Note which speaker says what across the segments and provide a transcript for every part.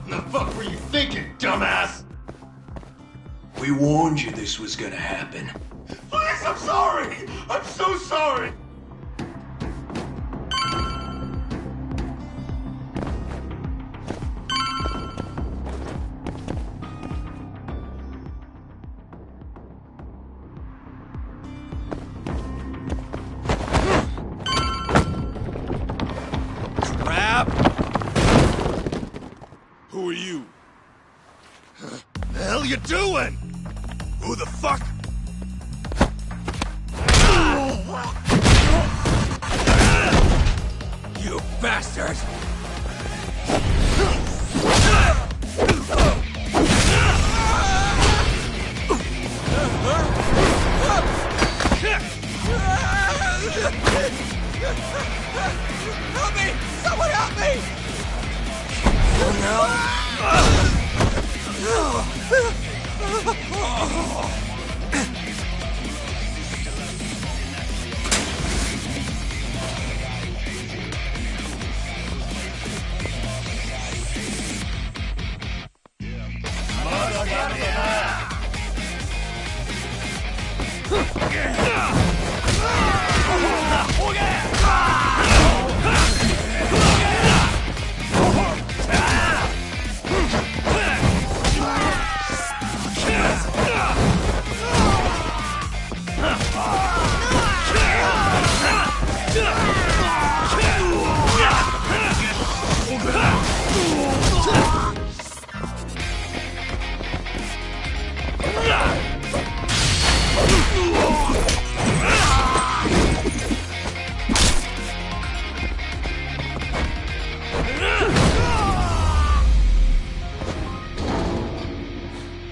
Speaker 1: The fuck were you thinking, dumbass?
Speaker 2: We warned you this was gonna happen.
Speaker 1: Please, I'm sorry! I'm so sorry!
Speaker 3: Who are you? The hell you doing? Who the fuck? You bastard! Help me! Someone help me!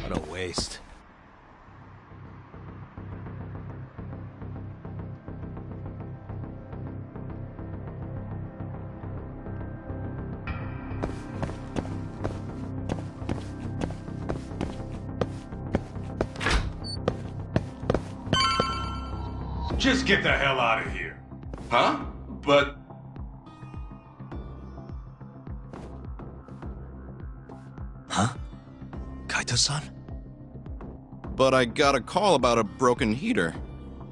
Speaker 3: What a waste.
Speaker 1: Just get the hell out of here.
Speaker 2: Huh? But...
Speaker 3: Huh? Kaito-san?
Speaker 4: But I got a call about a broken heater.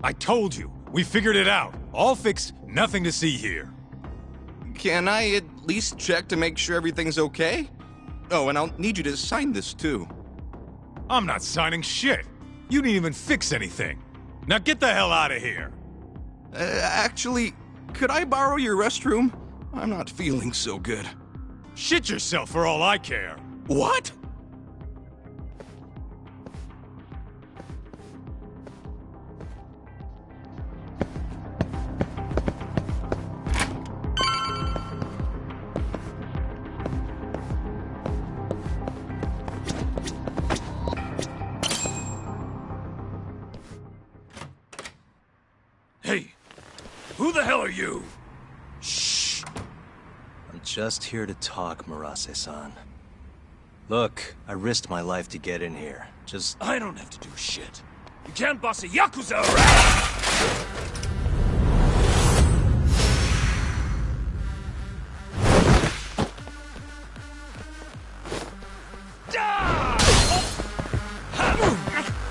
Speaker 5: I told you, we figured it out. All fixed, nothing to see here.
Speaker 4: Can I at least check to make sure everything's okay? Oh, and I'll need you to sign this too.
Speaker 5: I'm not signing shit. You didn't even fix anything. Now get the hell out of here.
Speaker 4: Actually, could I borrow your restroom? I'm not feeling so good.
Speaker 5: Shit yourself for all I care.
Speaker 4: What?
Speaker 3: Hey, who the hell are you? Shh. I'm just here to talk, Murase-san. Look, I risked my life to get in here. I don't have to do shit. You can't boss a Yakuza around!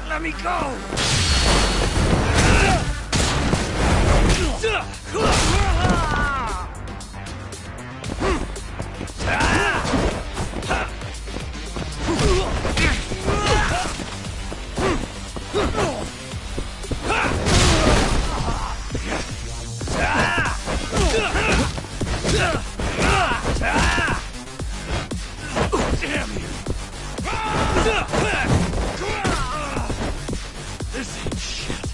Speaker 3: Let me go! Damn you! This ain't shit.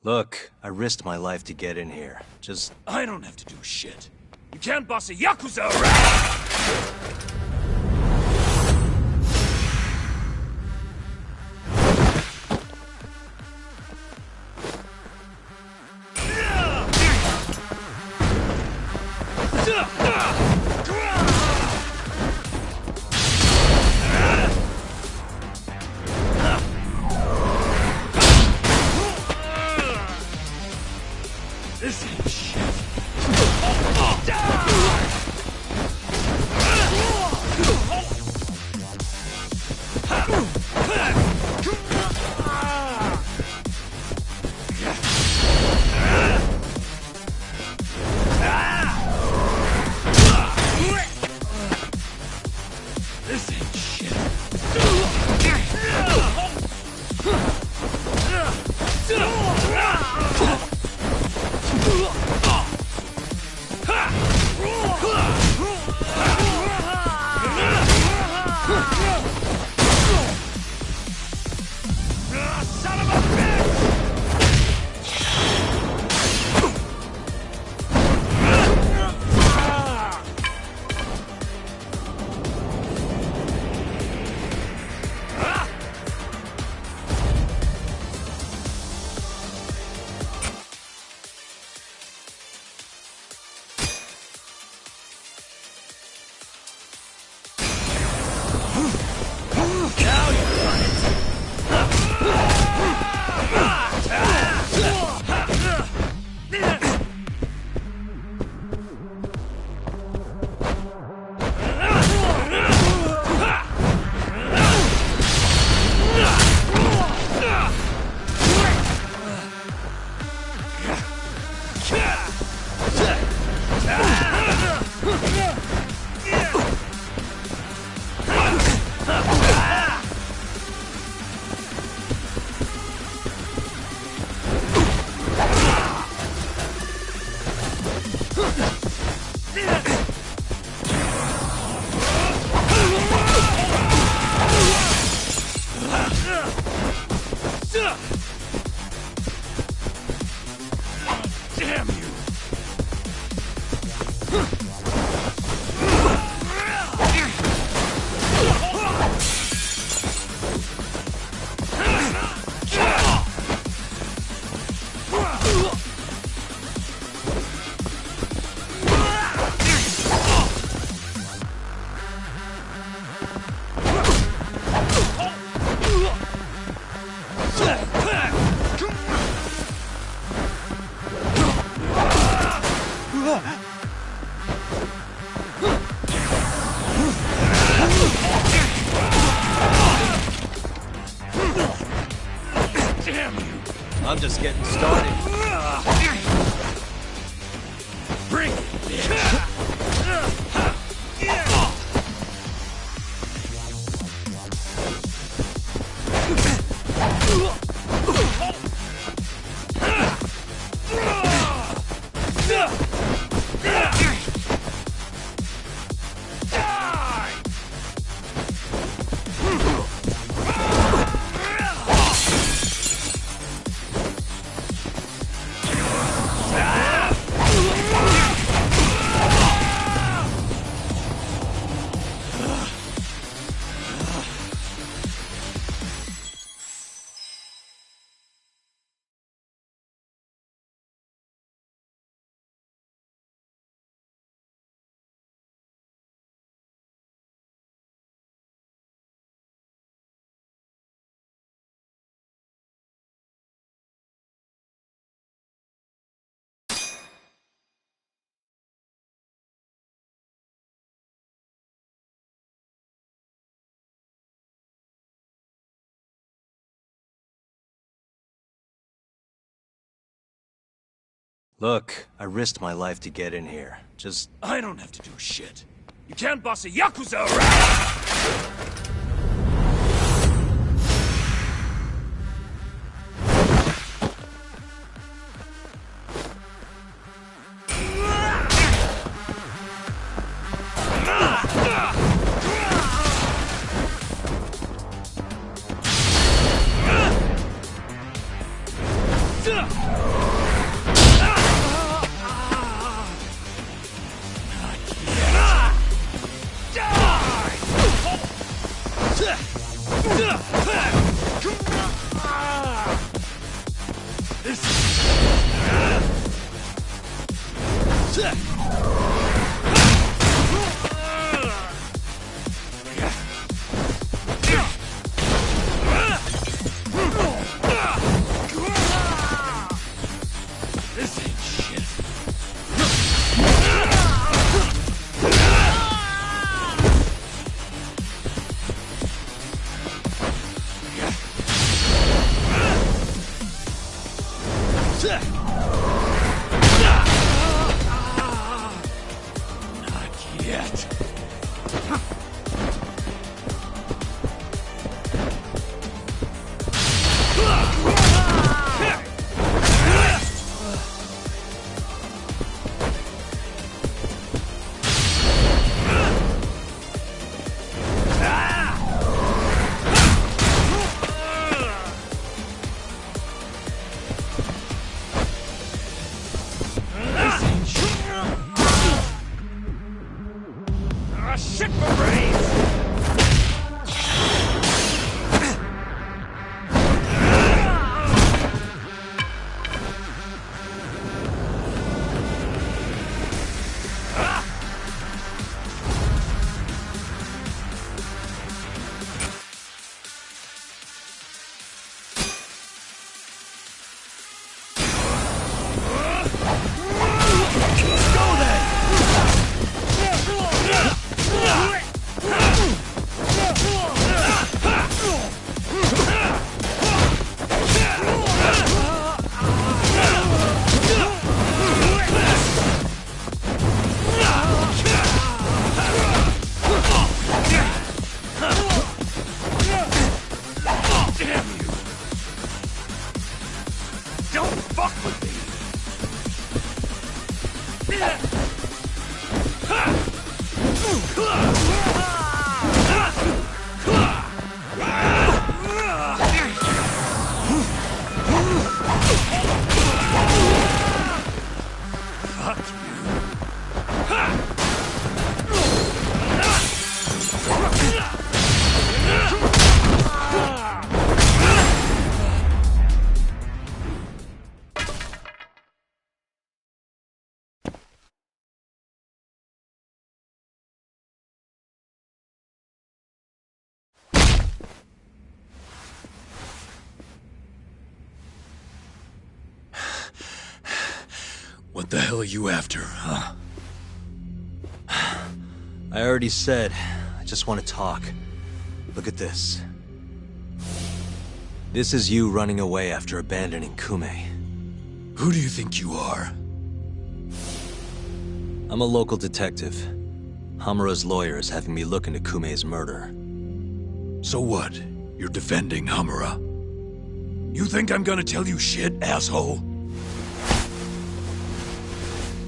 Speaker 3: Look, I risked my life to get in here. Just...
Speaker 1: I don't have to do shit. You can't boss a Yakuza around! This ain't shit. This ain't shit. Son of a bitch! Now you run it! Damn you! Bring it, bitch!
Speaker 3: Look, I risked my life to get in here. Just...
Speaker 1: I don't have to do shit. You can't boss a Yakuza around! Shit for brains!
Speaker 2: What the hell are you after, huh?
Speaker 3: I already said, I just want to talk. Look at this. This is you running away after abandoning Kume.
Speaker 2: Who do you think you are?
Speaker 3: I'm a local detective. Hamura's lawyer is having me look into Kumei's murder.
Speaker 2: So what? You're defending Hamura? You think I'm gonna tell you shit, asshole?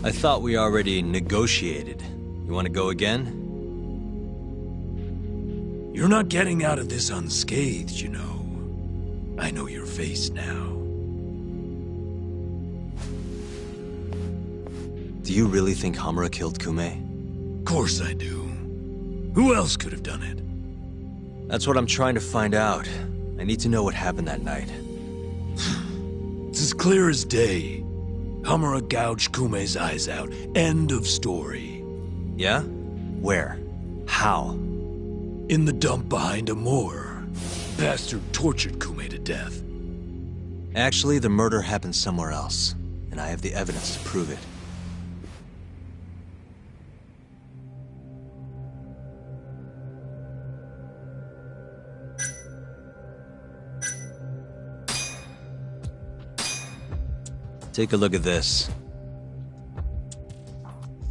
Speaker 3: I thought we already negotiated. You want to go again?
Speaker 2: You're not getting out of this unscathed, you know. I know your face now.
Speaker 3: Do you really think Hamura killed Kumei?
Speaker 2: Course I do. Who else could have done it?
Speaker 3: That's what I'm trying to find out. I need to know what happened that night.
Speaker 2: It's as clear as day. Hamura gouged Kumei's eyes out. End of story.
Speaker 3: Yeah? Where? How?
Speaker 2: In the dump behind a moor. Bastard tortured Kumei to death.
Speaker 3: Actually, the murder happened somewhere else, and I have the evidence to prove it. Take a look at this.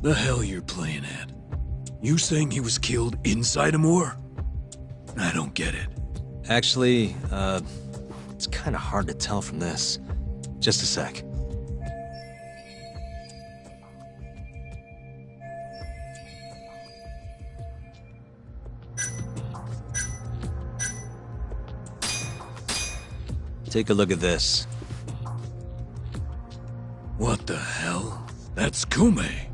Speaker 2: The hell you're playing at? You saying he was killed inside a moor? I don't get it.
Speaker 3: Actually, it's kind of hard to tell from this. Just a sec. Take a look at this.
Speaker 2: What the hell? That's Kumei.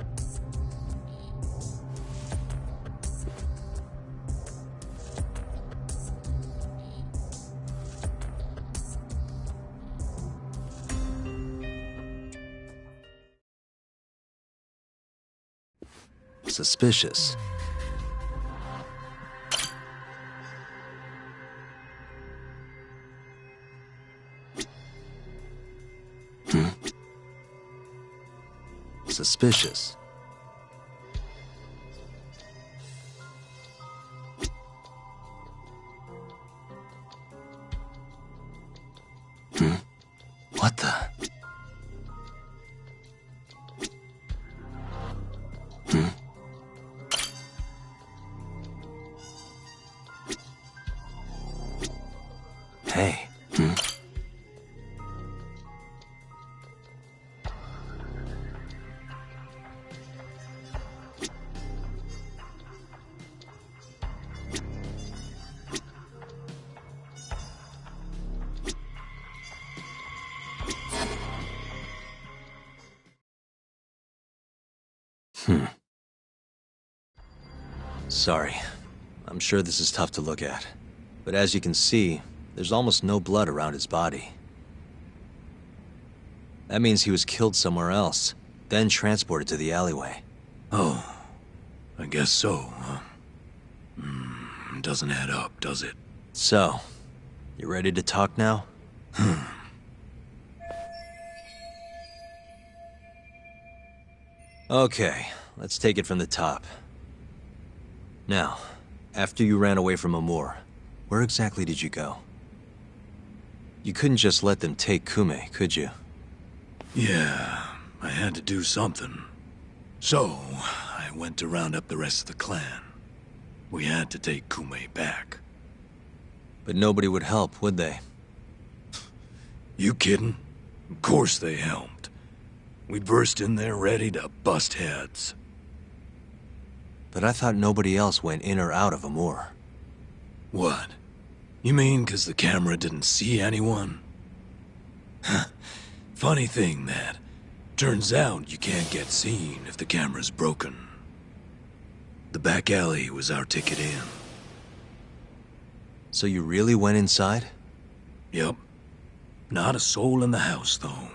Speaker 3: Suspicious. Suspicious. What the? Hey. Sorry. I'm sure this is tough to look at. But as you can see, there's almost no blood around his body. That means he was killed somewhere else, then transported to the alleyway.
Speaker 2: Oh, I guess so, huh? Doesn't add up, does it?
Speaker 3: So, you ready to talk now? Okay, let's take it from the top. Now, after you ran away from Amur, where exactly did you go? You couldn't just let them take Kumei, could you?
Speaker 2: Yeah, I had to do something. So, I went to round up the rest of the clan. We had to take Kumei back.
Speaker 3: But nobody would help, would they?
Speaker 2: You kidding? Of course they helped. We burst in there ready to bust heads.
Speaker 3: But I thought nobody else went in or out of Amur.
Speaker 2: What? You mean 'cause the camera didn't see anyone? Funny thing that. Turns out you can't get seen if the camera's broken. The back alley was our ticket in.
Speaker 3: So you really went inside?
Speaker 2: Yep. Not a soul in the house, though.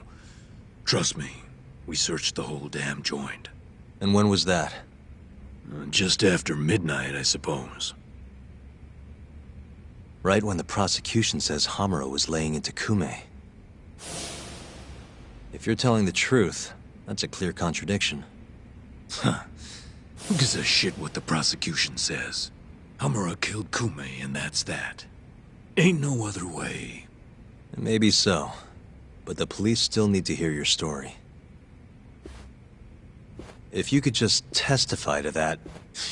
Speaker 2: Trust me, we searched the whole damn joint.
Speaker 3: And when was that?
Speaker 2: Just after midnight, I suppose.
Speaker 3: Right when the prosecution says Hamura was laying into Kumei. If you're telling the truth, that's a clear contradiction.
Speaker 2: Huh. Who gives a shit what the prosecution says? Hamura killed Kumei, and that's that. Ain't no other way.
Speaker 3: Maybe so, but the police still need to hear your story. If you could just testify to that.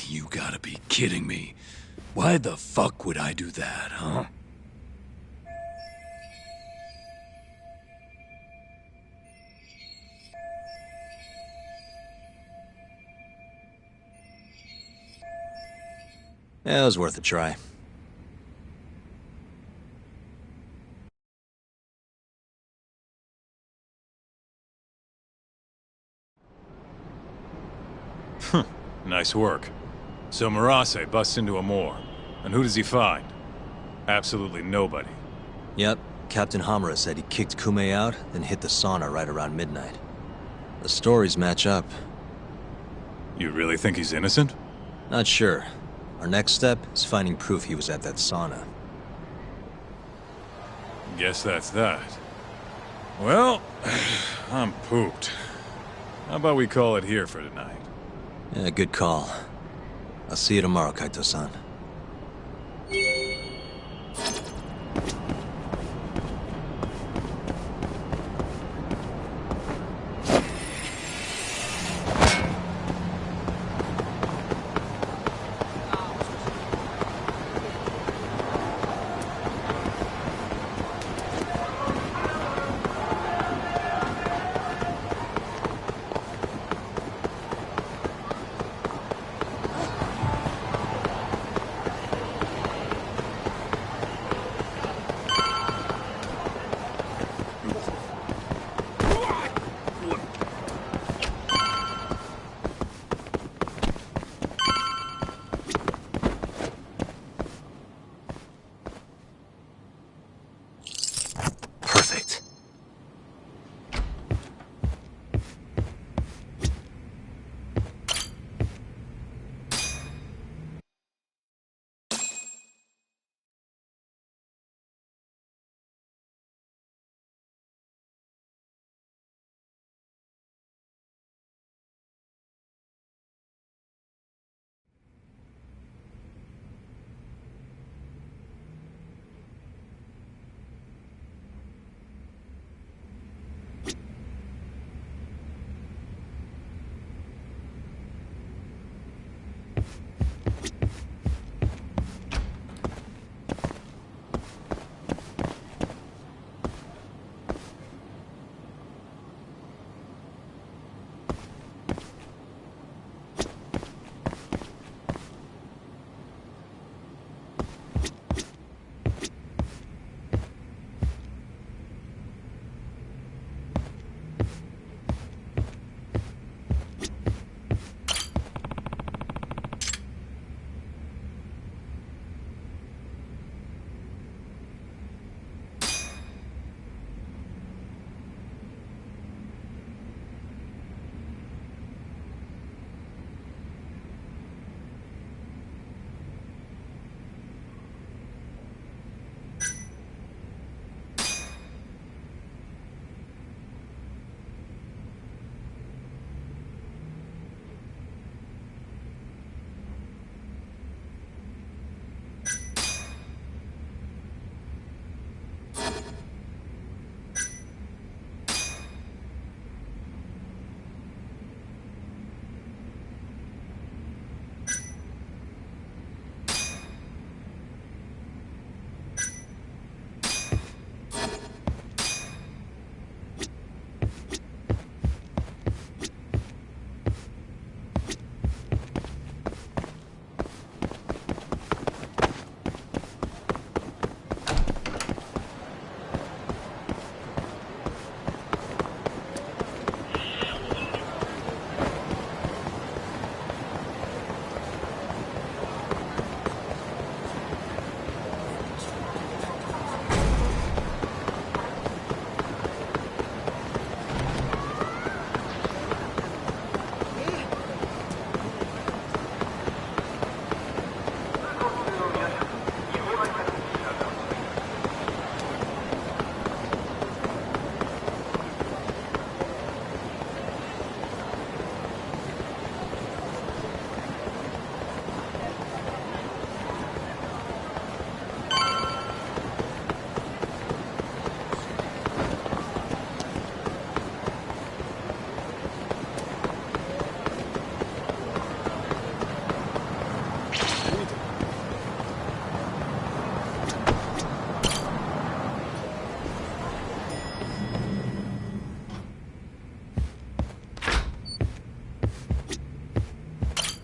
Speaker 2: You gotta be kidding me. Why the fuck would I do that, huh?
Speaker 3: Yeah, it was worth a try.
Speaker 5: Nice work. So Murase busts into a moor. And who does he find? Absolutely nobody.
Speaker 3: Yep, Captain Hamura said he kicked Kume out, then hit the sauna right around midnight. The stories match up.
Speaker 5: You really think he's innocent?
Speaker 3: Not sure. Our next step is finding proof he was at that sauna.
Speaker 5: Guess that's that. Well, I'm pooped. How about we call it here for tonight?
Speaker 3: Yeah, good call. I'll see you tomorrow, Kaito-san.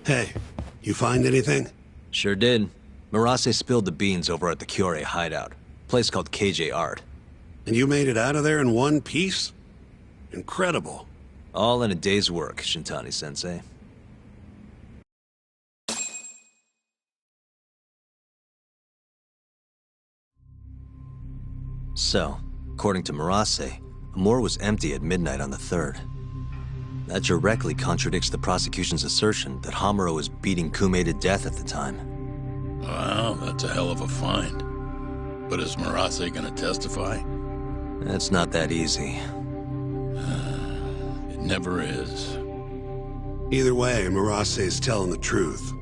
Speaker 6: Hey, you find anything?
Speaker 3: Sure did. Murase spilled the beans over at the Kyorei hideout. Place called KJ Art.
Speaker 6: And you made it out of there in one piece? Incredible.
Speaker 3: All in a day's work, Shintani-sensei. So, according to Murase, Amur was empty at midnight on the 3rd. That directly contradicts the prosecution's assertion that Hamura was beating Kume to death at the time.
Speaker 7: Wow, that's a hell of a find. But is Murase gonna testify?
Speaker 3: It's not that easy.
Speaker 7: It never is.
Speaker 6: Either way, Murase is telling the truth.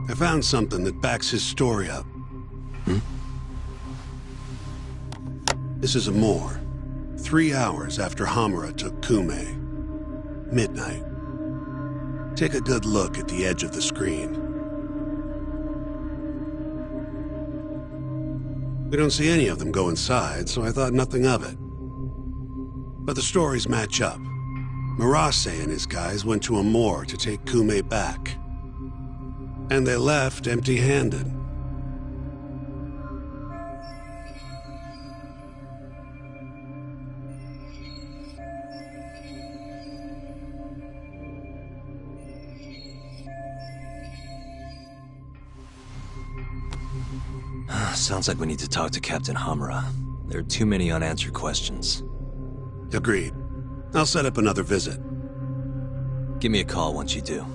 Speaker 6: I found something that backs his story up. This is Amur. 3 hours after Hamura took Kume. Midnight. Take a good look at the edge of the screen. We don't see any of them go inside, so I thought nothing of it. But the stories match up. Murase and his guys went to Amur to take Kume back. And they left empty-handed.
Speaker 3: Sounds like we need to talk to Captain Hamura. There are too many unanswered questions.
Speaker 6: Agreed. I'll set up another visit.
Speaker 3: Give me a call once you do.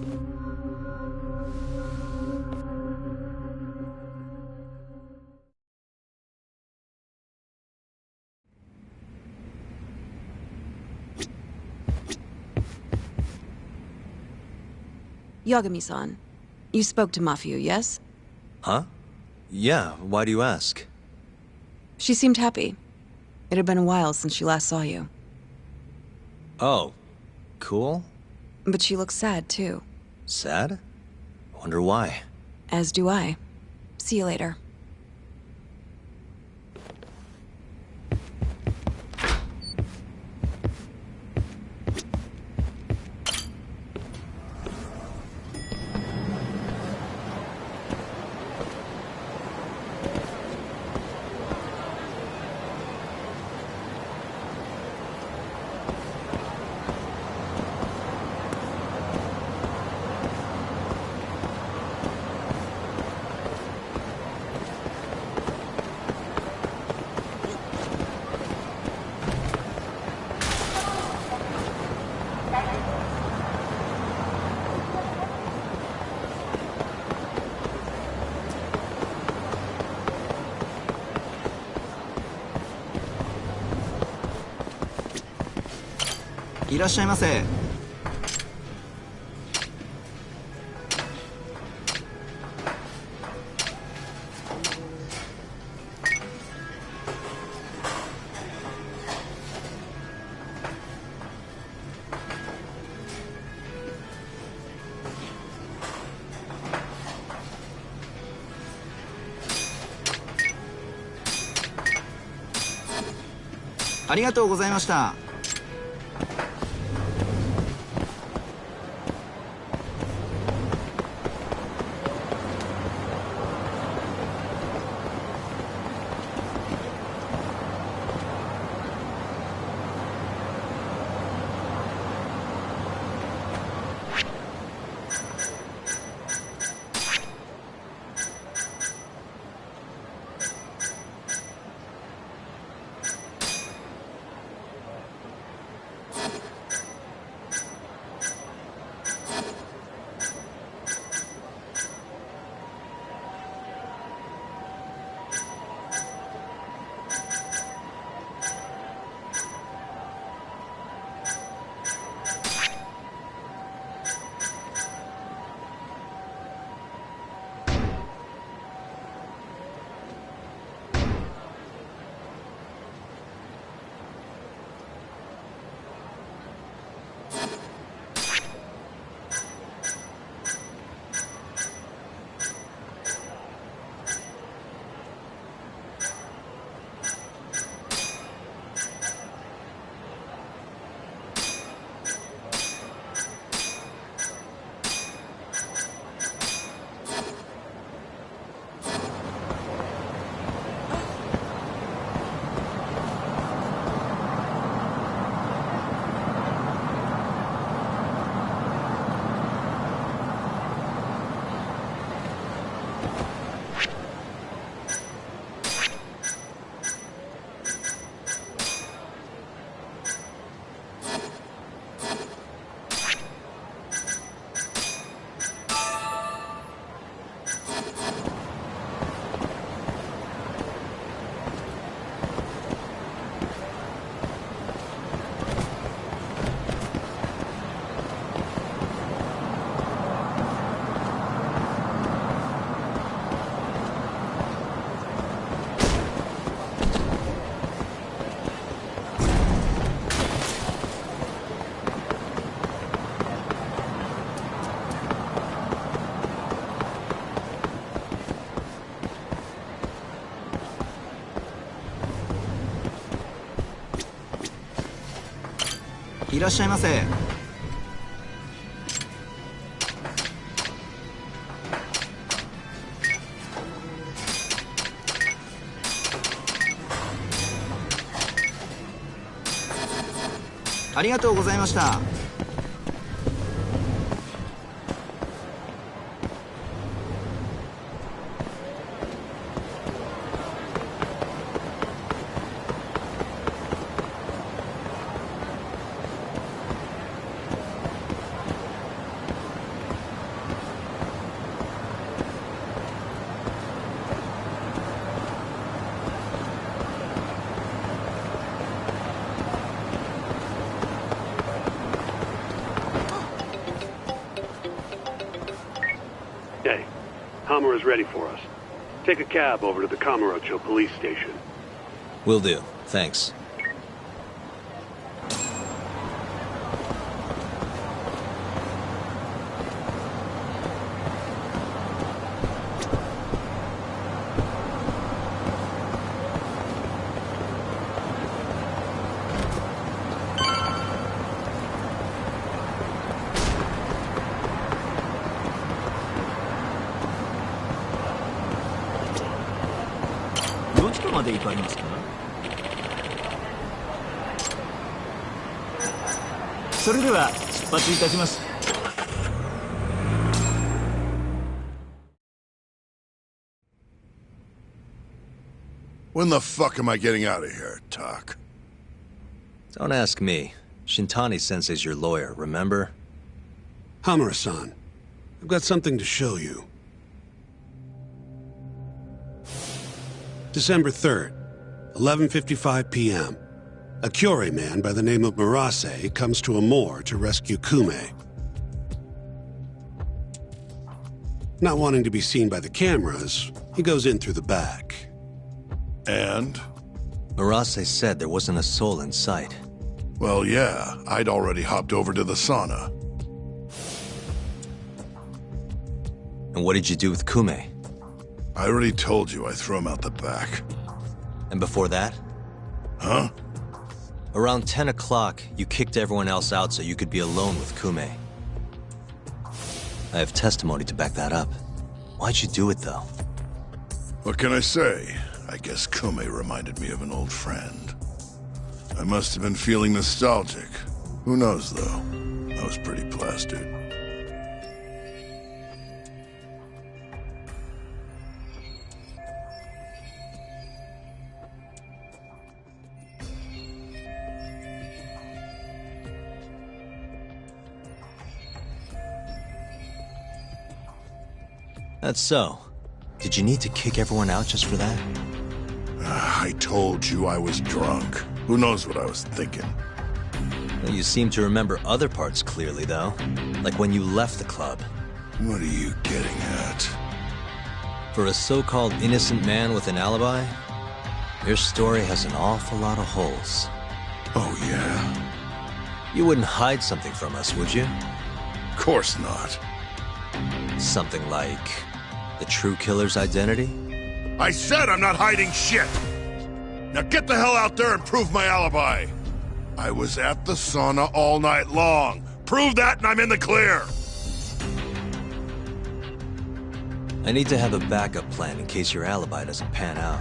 Speaker 8: Yagami-san, you spoke to Mafio, yes?
Speaker 3: Huh? Yeah, why do you ask?
Speaker 8: She seemed happy. It had been a while since she last saw you.
Speaker 3: Oh, cool?
Speaker 8: But she looks sad, too.
Speaker 3: Sad? Wonder why.
Speaker 8: As do I. See you later.
Speaker 9: いらっしゃいませ。ありがとうございました。いらっしゃいませ。ありがとうございました。
Speaker 10: Hey, Hamura's ready for us. Take a cab over to the Kamurocho police station.
Speaker 3: Will do. Thanks.
Speaker 11: When the fuck am I getting out of here, Tak?
Speaker 3: Don't ask me. Shintani Sensei's your lawyer, remember?
Speaker 6: Hamura-san, I've got something to show you. December 3rd, 11:55 p.m. A Kyorei man by the name of Murase comes to Amur to rescue Kume. Not wanting to be seen by the cameras, he goes in through the back.
Speaker 11: And?
Speaker 3: Murase said there wasn't a soul in sight.
Speaker 11: Well, yeah, I'd already hopped over to the sauna.
Speaker 3: And what did you do with Kume?
Speaker 11: I already told you I threw him out the back.
Speaker 3: And before that?
Speaker 11: Huh?
Speaker 3: Around 10 o'clock, you kicked everyone else out so you could be alone with Kume. I have testimony to back that up. Why'd you do it, though?
Speaker 11: What can I say? I guess Kume reminded me of an old friend. I must have been feeling nostalgic. Who knows, though? I was pretty plastered.
Speaker 3: That's so. Did you need to kick everyone out just for that?
Speaker 11: I told you I was drunk. Who knows what I was thinking?
Speaker 3: Well, you seem to remember other parts clearly, though. Like when you left the club.
Speaker 11: What are you getting at?
Speaker 3: For a so-called innocent man with an alibi, your story has an awful lot of holes.
Speaker 11: Oh, yeah?
Speaker 3: You wouldn't hide something from us, would you?
Speaker 11: Of course not.
Speaker 3: Something like the true killer's identity?
Speaker 11: I said I'm not hiding shit! Now get the hell out there and prove my alibi! I was at the sauna all night long. Prove that and I'm in the clear!
Speaker 3: I need to have a backup plan in case your alibi doesn't pan out.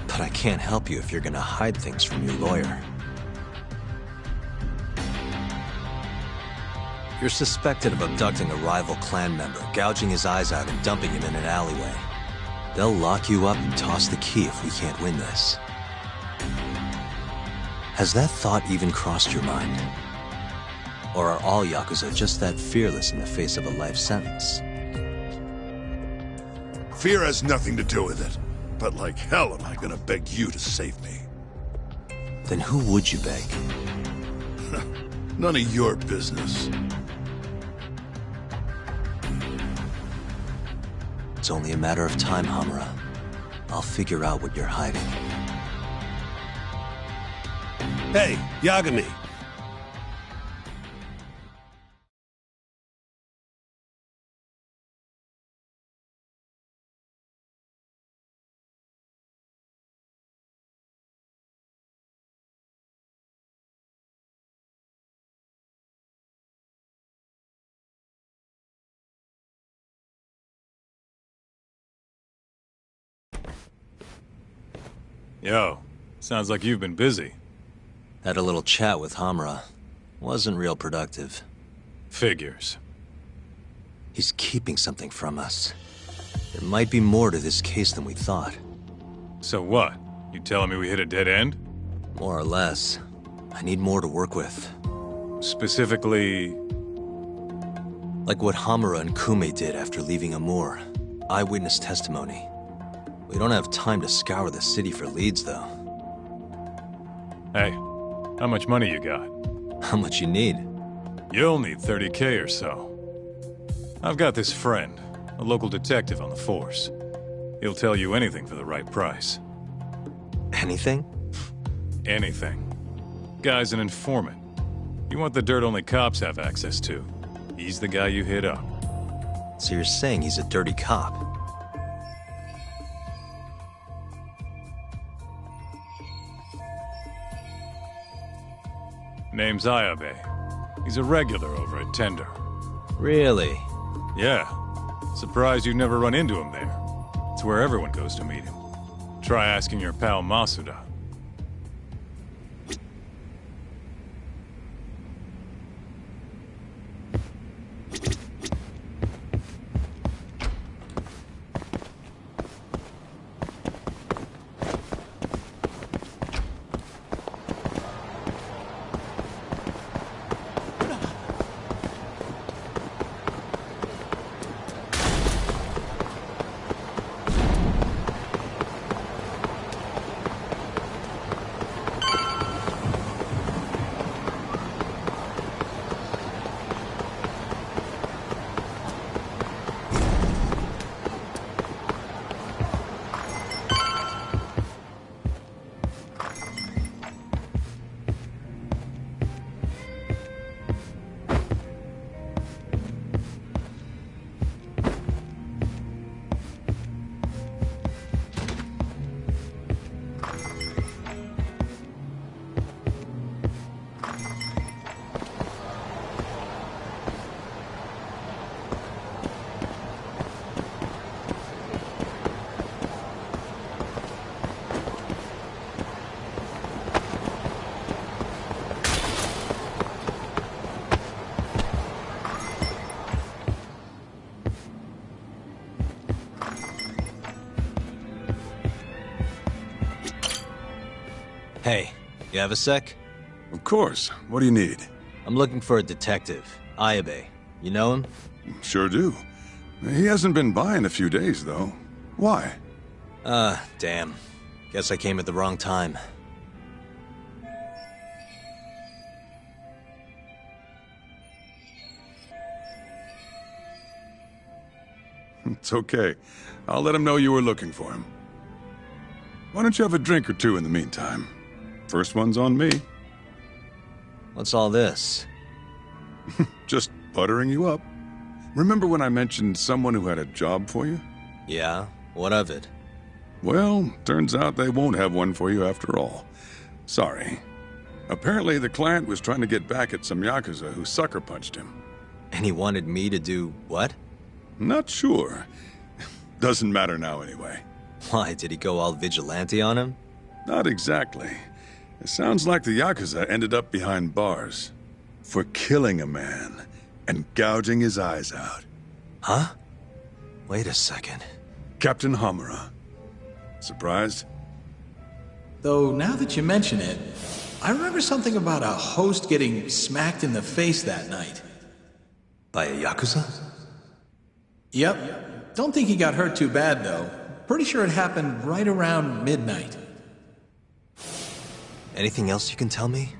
Speaker 3: But I can't help you if you're gonna hide things from your lawyer. You're suspected of abducting a rival clan member, gouging his eyes out and dumping him in an alleyway. They'll lock you up and toss the key if we can't win this. Has that thought even crossed your mind? Or are all Yakuza just that fearless in the face of a life sentence?
Speaker 11: Fear has nothing to do with it. But like hell am I gonna beg you to save me.
Speaker 3: Then who would you beg?
Speaker 11: None of your business.
Speaker 3: It's only a matter of time, Hamura. I'll figure out what you're hiding.
Speaker 6: Hey, Yagami.
Speaker 5: Yo, sounds like you've been busy.
Speaker 3: Had a little chat with Hamura. Wasn't real productive.
Speaker 5: Figures.
Speaker 3: He's keeping something from us. There might be more to this case than we thought.
Speaker 5: So what? You telling me we hit a dead end?
Speaker 3: More or less. I need more to work with.
Speaker 5: Specifically...
Speaker 3: like what Hamura and Kume did after leaving Amur. Eyewitness testimony. We don't have time to scour the city for leads, though.
Speaker 5: Hey, how much money you got?
Speaker 3: How much you need?
Speaker 5: You'll need 30K or so. I've got this friend, a local detective on the force. He'll tell you anything for the right price.
Speaker 3: Anything?
Speaker 5: Anything. Guy's an informant. You want the dirt only cops have access to. He's the guy you hit up.
Speaker 3: So you're saying he's a dirty cop?
Speaker 5: Name's Ayabe. He's a regular over at Tender.
Speaker 3: Really?
Speaker 5: Yeah. Surprised you've never run into him there. It's where everyone goes to meet him. Try asking your pal Masuda.
Speaker 3: Hey, you have a sec?
Speaker 11: Of course. What do you need?
Speaker 3: I'm looking for a detective, Ayabe. You know him?
Speaker 11: Sure do. He hasn't been by in a few days, though. Why?
Speaker 3: Damn. Guess I came at the wrong time.
Speaker 11: It's okay. I'll let him know you were looking for him. Why don't you have a drink or two in the meantime? First one's on me.
Speaker 3: What's all this?
Speaker 11: Just buttering you up. Remember when I mentioned someone who had a job for you?
Speaker 3: Yeah? What of it?
Speaker 11: Well, turns out they won't have one for you after all. Sorry. Apparently the client was trying to get back at some Yakuza who sucker punched him.
Speaker 3: And he wanted me to do what?
Speaker 11: Not sure. Doesn't matter now anyway.
Speaker 3: Why, did he go all vigilante on him?
Speaker 11: Not exactly. It sounds like the Yakuza ended up behind bars for killing a man and gouging his eyes out.
Speaker 3: Huh? Wait a second.
Speaker 11: Captain Hamura. Surprised?
Speaker 12: Though, now that you mention it, I remember something about a host getting smacked in the face that night.
Speaker 3: By a Yakuza?
Speaker 12: Yep. Don't think he got hurt too bad, though. Pretty sure it happened right around midnight.
Speaker 3: Anything else you can tell me?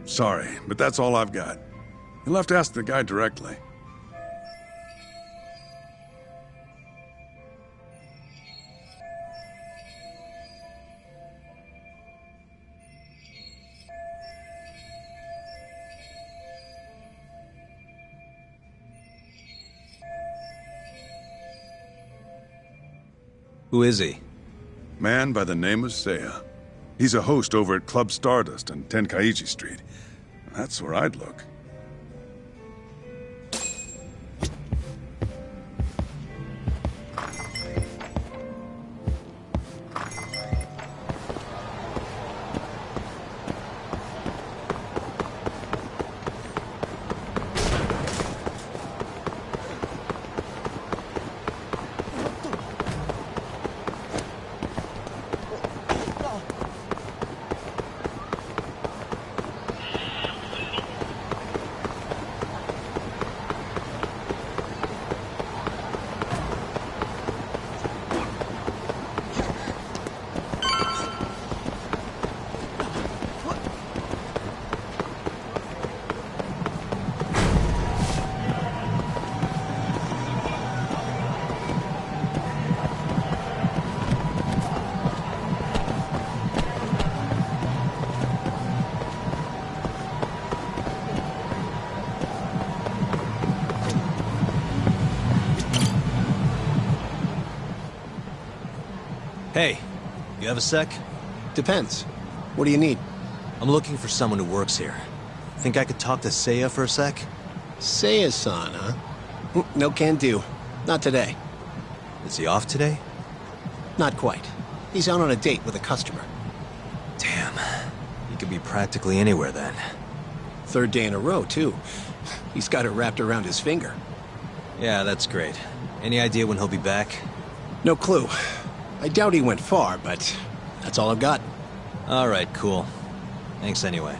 Speaker 11: Sorry, but that's all I've got. You'll have to ask the guy directly.
Speaker 3: Who is he?
Speaker 11: Man by the name of Seiya. He's a host over at Club Stardust on Tenkaichi Street. That's where I'd look.
Speaker 3: Hey, you have a sec?
Speaker 13: Depends. What do you need?
Speaker 3: I'm looking for someone who works here. Think I could talk to Seiya for a sec?
Speaker 13: Seiya-san, huh? No can do. Not today.
Speaker 3: Is he off today?
Speaker 13: Not quite. He's out on a date with a customer.
Speaker 3: Damn. He could be practically anywhere then.
Speaker 13: Third day in a row, too. He's got it wrapped around his finger.
Speaker 3: Yeah, that's great. Any idea when he'll be back?
Speaker 13: No clue. I doubt he went far, but that's all I've got.
Speaker 3: Alright, cool. Thanks anyway.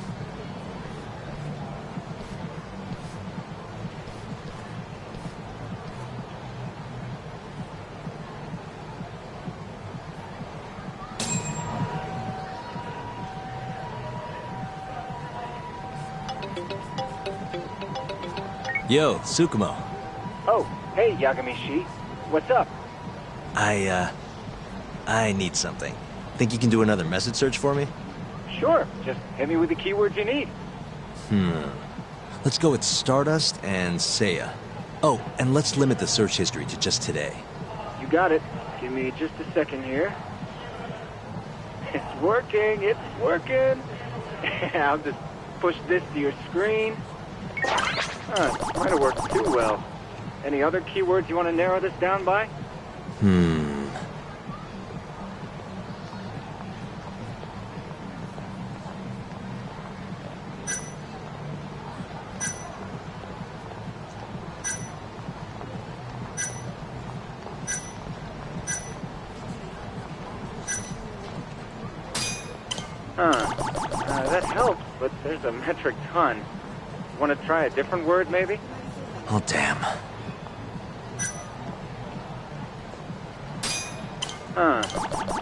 Speaker 3: Yo, Tsukumo.
Speaker 14: Oh, hey, Yagami-shi. What's up?
Speaker 3: I need something. Think you can do another message search for me?
Speaker 14: Sure, just hit me with the keywords you need.
Speaker 3: Let's go with Stardust and Seiya. Oh, and let's limit the search history to just today.
Speaker 14: You got it. Give me just a second here. It's working, it's working. I'll just push this to your screen. Might have worked too well. Any other keywords you want to narrow this down by? That helps, but there's a metric ton. Want to try a different word, maybe?
Speaker 3: Oh, damn.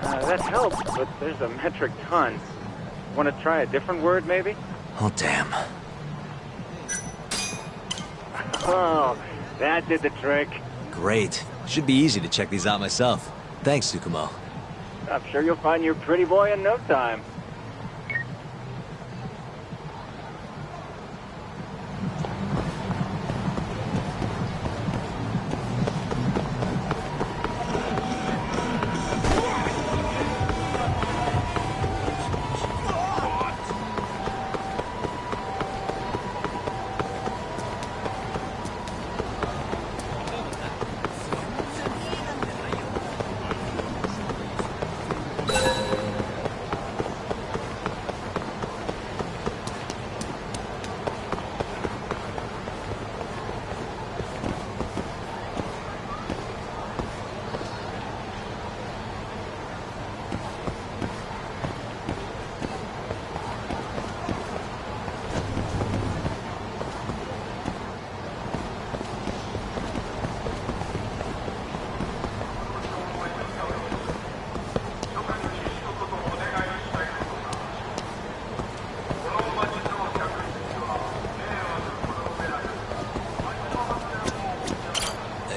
Speaker 14: That helps, but there's a metric ton. Want to try a different word, maybe?
Speaker 3: Oh, damn.
Speaker 14: Oh, that did the trick.
Speaker 3: Great. Should be easy to check these out myself. Thanks, Tsukumo.
Speaker 14: I'm sure you'll find your pretty boy in no time.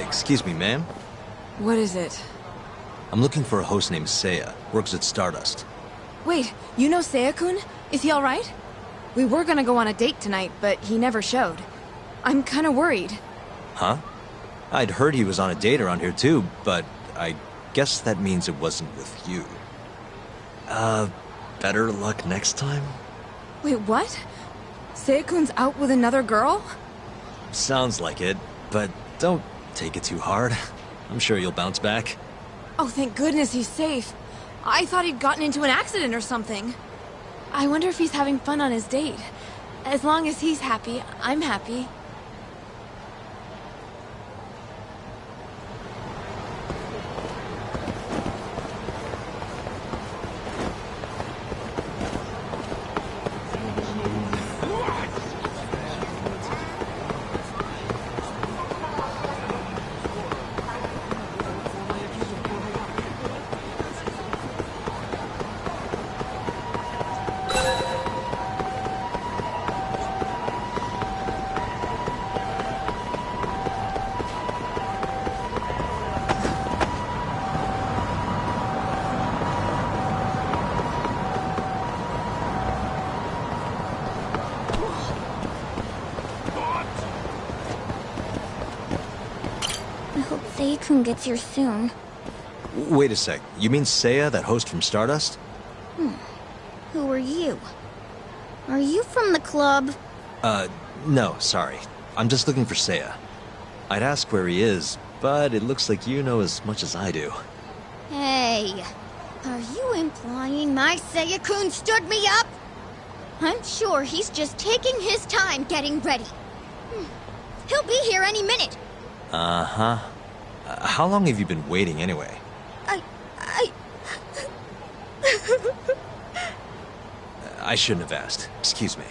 Speaker 3: Excuse me, ma'am?
Speaker 8: What is it?
Speaker 3: I'm looking for a host named Seiya. Works at Stardust.
Speaker 15: Wait, you know Seiya-kun? Is he alright? We were gonna go on a date tonight, but he never showed. I'm kinda worried.
Speaker 3: Huh? I'd heard he was on a date around here too, but I guess that means it wasn't with you. Better luck next time?
Speaker 15: Wait, what? Seiya-kun's out with another girl?
Speaker 3: Sounds like it, but don't take it too hard. I'm sure you'll bounce back.
Speaker 15: Oh, thank goodness he's safe. I thought he'd gotten into an accident or something. I wonder if he's having fun on his date. As long as he's happy, I'm happy.
Speaker 16: I hope Seiya-kun gets here soon.
Speaker 3: Wait a sec. You mean Seiya, that host from Stardust?
Speaker 16: Who are you? Are you from the club?
Speaker 3: No, sorry. I'm just looking for Seiya. I'd ask where he is, but it looks like you know as much as I do.
Speaker 16: Hey, are you implying my Seiya-kun stood me up? I'm sure he's just taking his time getting ready. He'll be here any minute.
Speaker 3: Uh-huh. How long have you been waiting anyway? I shouldn't have asked. Excuse me.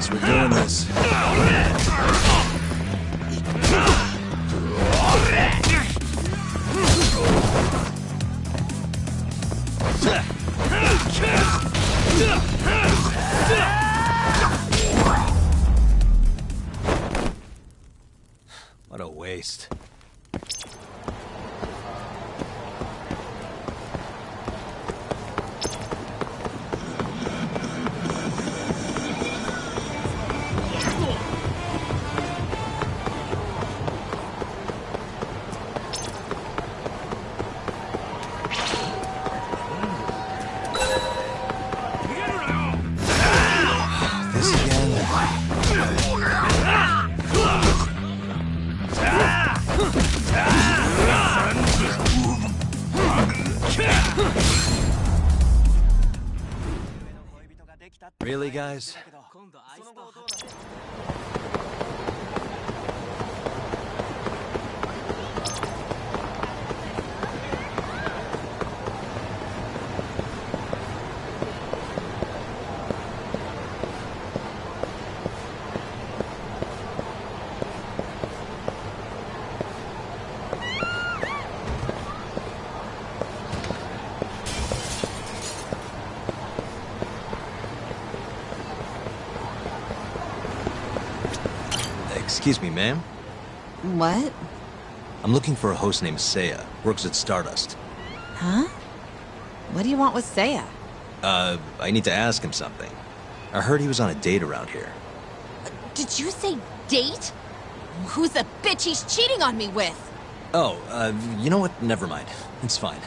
Speaker 3: Guess we're doing this. What a waste. Really, guys? Excuse me, ma'am?
Speaker 8: What?
Speaker 3: I'm looking for a host named Seiya. Works at Stardust.
Speaker 8: Huh? What do you want with Seiya?
Speaker 3: I need to ask him something. I heard he was on a date around here.
Speaker 15: Did you say date? Who's the bitch he's cheating on me with?
Speaker 3: Oh, you know what? Never mind. It's fine.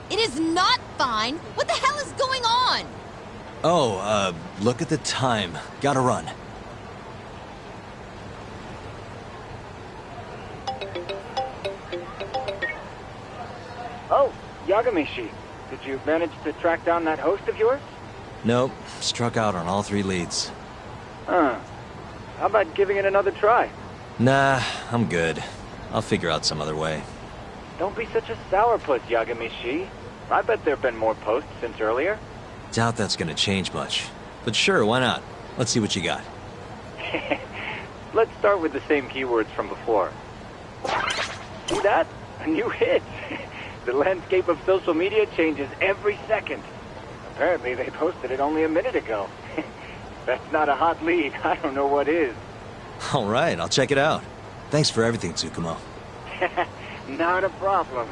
Speaker 15: It is not fine. What the hell is going on?
Speaker 3: Oh, look at the time. Gotta run.
Speaker 14: Oh, Yagamishi. Did you manage to track down that host of yours?
Speaker 3: Nope. Struck out on all 3 leads.
Speaker 14: Huh. How about giving it another try?
Speaker 3: Nah, I'm good. I'll figure out some other way.
Speaker 14: Don't be such a sourpuss, Yagamishi. I bet there have been more posts since earlier.
Speaker 3: Doubt that's gonna change much. But sure, why not? Let's see what you got.
Speaker 14: Let's start with the same keywords from before. See that? A new hit. The landscape of social media changes every second. Apparently they posted it only a minute ago. If that's not a hot lead, I don't know what is.
Speaker 3: Alright, I'll check it out. Thanks for everything, Tsukumo.
Speaker 14: Not a problem.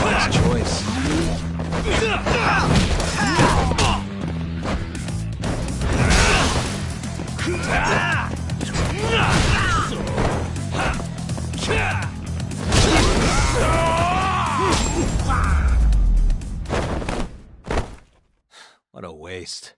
Speaker 3: Wise choice. What a waste.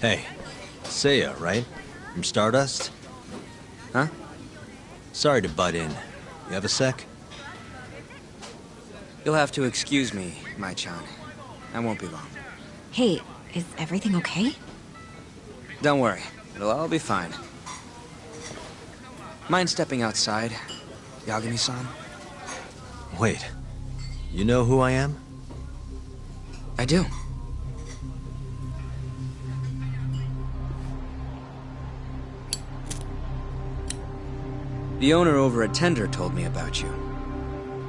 Speaker 3: Hey, Seiya, right? From Stardust?
Speaker 9: Huh?
Speaker 3: Sorry to butt in. You have a sec?
Speaker 9: You'll have to excuse me, Mai-chan. I won't be long.
Speaker 17: Hey, is everything okay?
Speaker 9: Don't worry. It'll all be fine. Mind stepping outside, Yagami-san?
Speaker 3: Wait. You know who I am?
Speaker 9: I do. The owner over at Tender told me about you.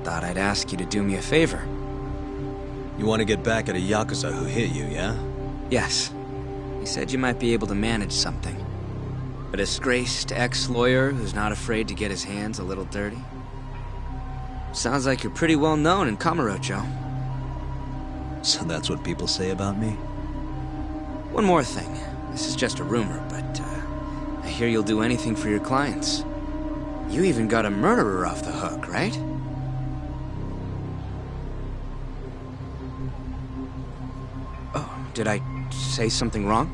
Speaker 9: Thought I'd ask you to do me a favor.
Speaker 3: You want to get back at a Yakuza who hit you, yeah?
Speaker 9: Yes. He said you might be able to manage something. A disgraced ex-lawyer who's not afraid to get his hands a little dirty. Sounds like you're pretty well known in Kamurocho.
Speaker 3: So that's what people say about me?
Speaker 9: One more thing. This is just a rumor, but I hear you'll do anything for your clients. You even got a murderer off the hook, right? Oh, did I say something wrong?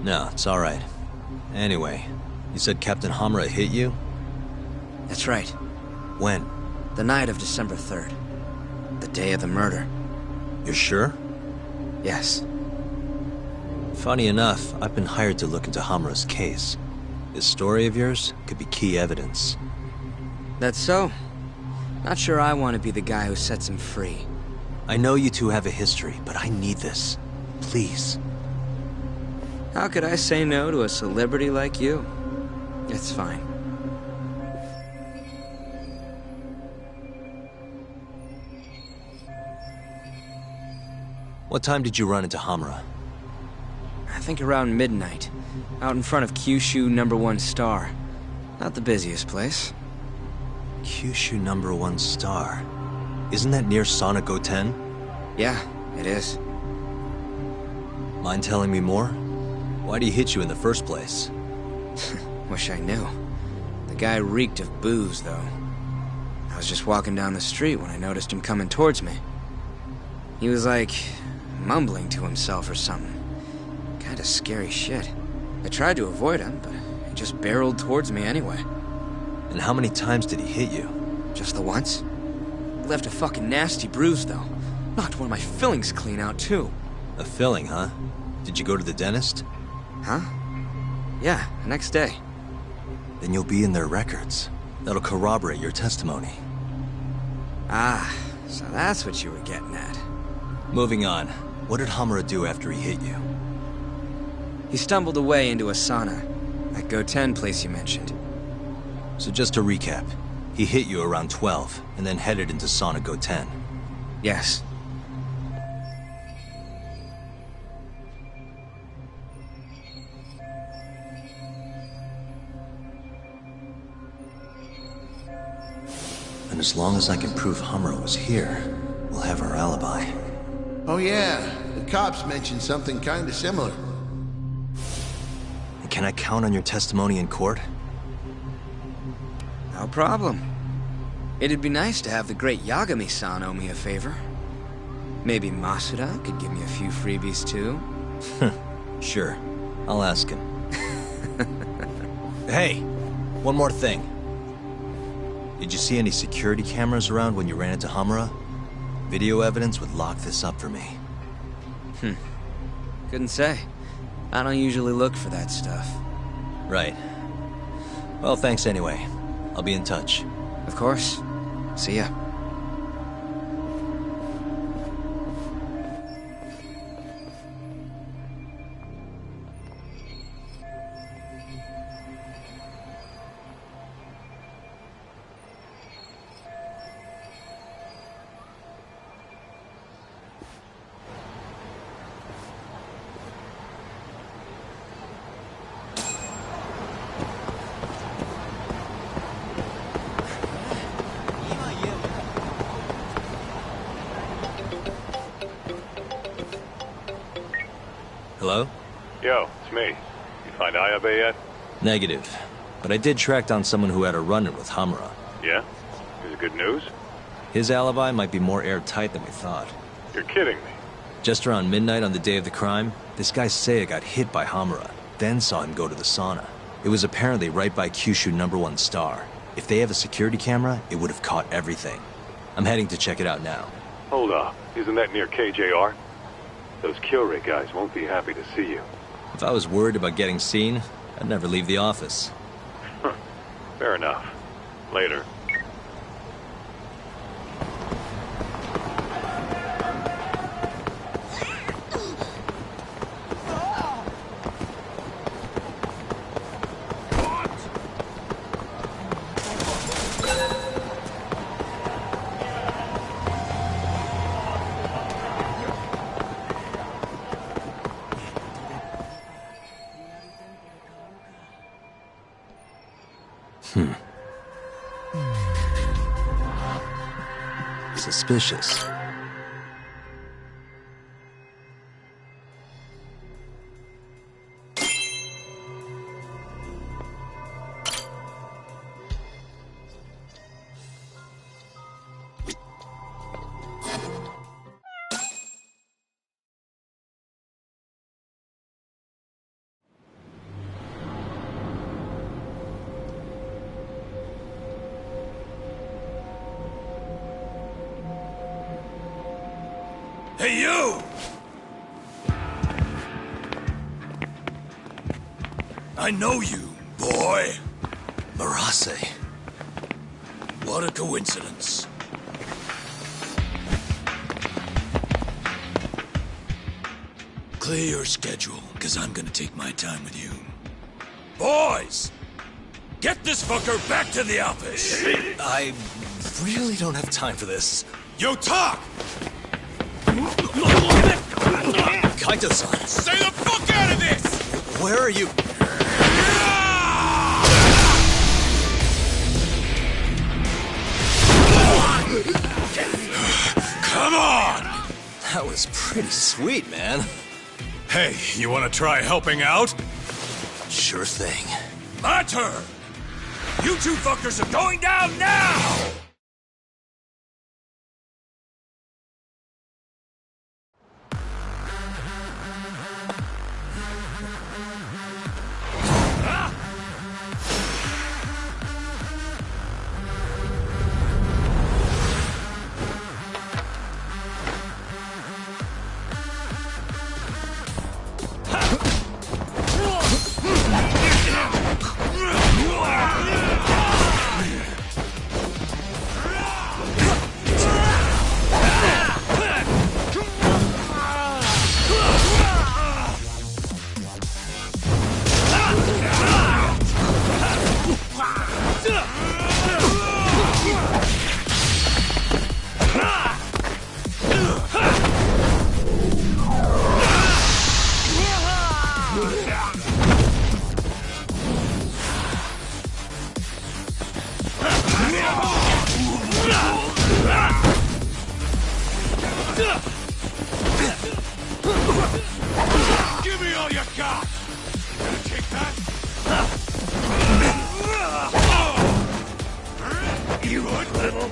Speaker 3: No, it's all right. Anyway, you said Captain Hamura hit you?
Speaker 9: That's right.
Speaker 3: When?
Speaker 9: The night of December 3rd. The day of the murder.
Speaker 3: You're sure?
Speaker 9: Yes.
Speaker 3: Funny enough, I've been hired to look into Hamura's case. This story of yours could be key evidence.
Speaker 9: That's so? Not sure I want to be the guy who sets him free.
Speaker 3: I know you two have a history, but I need this. Please.
Speaker 9: How could I say no to a celebrity like you? It's fine.
Speaker 3: What time did you run into Hamura?
Speaker 9: I think around midnight. Out in front of Kyushu #1 Star. Not the busiest place.
Speaker 3: Kyushu #1 Star? Isn't that near Sonic Goten?
Speaker 9: Yeah, it is.
Speaker 3: Mind telling me more? Why'd he hit you in the first place?
Speaker 9: Wish I knew. The guy reeked of booze, though. I was just walking down the street when I noticed him coming towards me. He was like, mumbling to himself or something. Kinda scary shit. I tried to avoid him, but he just barreled towards me anyway.
Speaker 3: And how many times did he hit you?
Speaker 9: Just the once. Left a fucking nasty bruise, though. Knocked one of my fillings clean out, too.
Speaker 3: A filling, huh? Did you go to the dentist?
Speaker 9: Huh? Yeah, the next day.
Speaker 3: Then you'll be in their records. That'll corroborate your testimony.
Speaker 9: Ah, so that's what you were getting at.
Speaker 3: Moving on. What did Hamura do after he hit you?
Speaker 9: He stumbled away into a sauna. That Goten place you mentioned.
Speaker 3: So just to recap, he hit you around 12, and then headed into Sauna Goten.
Speaker 9: Yes.
Speaker 3: And as long as I can prove Hamura was here, we'll have our alibi.
Speaker 18: Oh yeah, the cops mentioned something kinda similar.
Speaker 3: And can I count on your testimony in court?
Speaker 9: No problem. It'd be nice to have the great Yagami-san owe me a favor. Maybe Masuda could give me a few freebies too.
Speaker 3: Sure, I'll ask him. Hey, one more thing. Did you see any security cameras around when you ran into Hamura? Video evidence would lock this up for me.
Speaker 9: Couldn't say. I don't usually look for that stuff.
Speaker 3: Right. Well, thanks anyway. I'll be in touch.
Speaker 9: Of course. See ya.
Speaker 3: Hello?
Speaker 10: Yo, it's me. You find Ayabe yet?
Speaker 3: Negative. But I did track down someone who had a run-in with Hamura.
Speaker 10: Yeah? Is it good news?
Speaker 3: His alibi might be more airtight than we thought.
Speaker 10: You're kidding me.
Speaker 3: Just around midnight on the day of the crime, This guy Seiya got hit by Hamura, then saw him go to the sauna. It was apparently right by Kyushu #1 Star. If they have a security camera, it would have caught everything. I'm heading to check it out now.
Speaker 10: Hold up. Isn't that near KJR? Those Kyorei guys won't be happy to see you.
Speaker 3: If I was worried about getting seen, I'd never leave the office.
Speaker 10: Fair enough. Later.
Speaker 3: Suspicious.
Speaker 2: Hey, you! I know you, boy.
Speaker 3: Murase.
Speaker 2: What a coincidence. Clear your schedule, because I'm gonna take my time with you. Boys! Get this fucker back to the office!
Speaker 3: I really don't have time for this.
Speaker 2: Yo, talk!
Speaker 3: Kaito-san!
Speaker 2: Stay the fuck out of this!
Speaker 3: Where are you?
Speaker 2: Come on!
Speaker 3: That was pretty sweet, man.
Speaker 5: Hey, you wanna try helping out?
Speaker 3: Sure thing.
Speaker 2: My turn! You two fuckers are going down now! Give me all you got! Gonna take that? You good, little...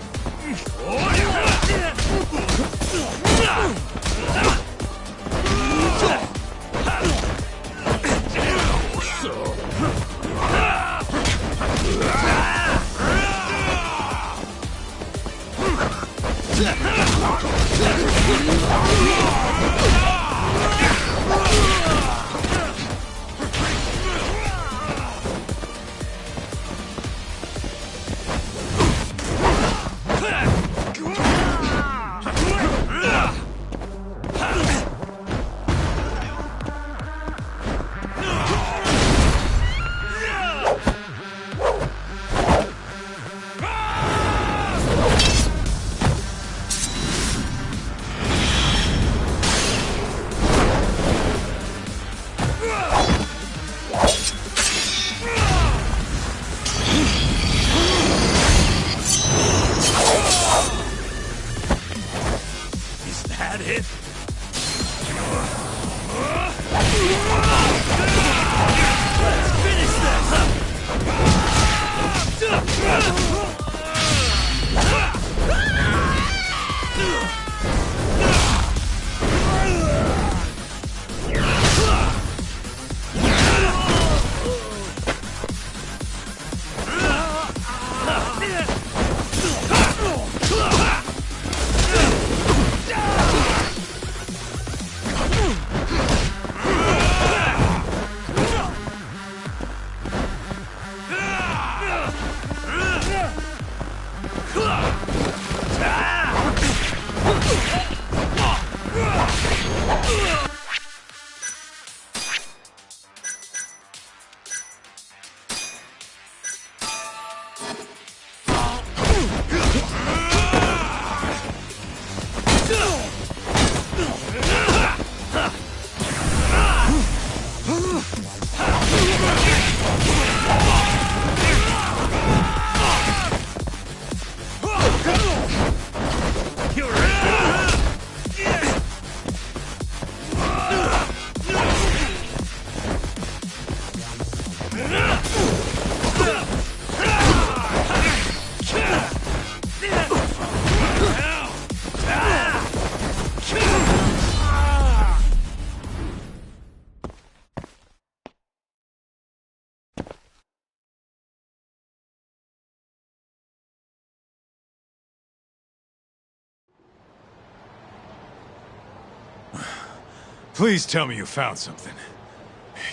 Speaker 5: Please tell me you found something.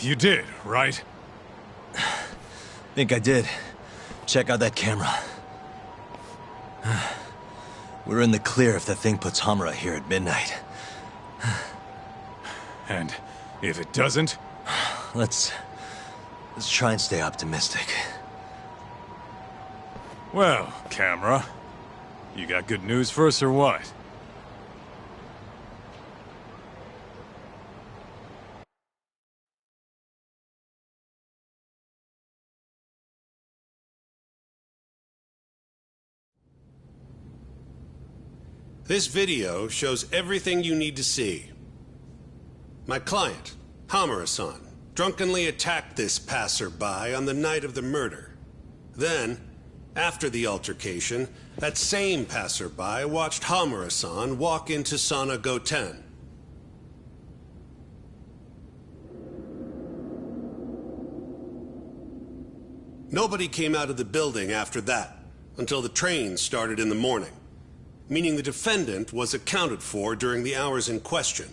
Speaker 5: You did, right?
Speaker 3: Think I did. Check out that camera. We're in the clear if the thing puts Hamura here at midnight.
Speaker 5: And if it doesn't?
Speaker 3: Let's try and stay optimistic.
Speaker 5: Well, camera, you got good news for us or what?
Speaker 6: This video shows everything you need to see. My client, Hamura-san, drunkenly attacked this passerby on the night of the murder. Then, after the altercation, that same passerby watched Hamura-san walk into Sana Goten. Nobody came out of the building after that, until the train started in the morning, meaning the defendant was accounted for during the hours in question.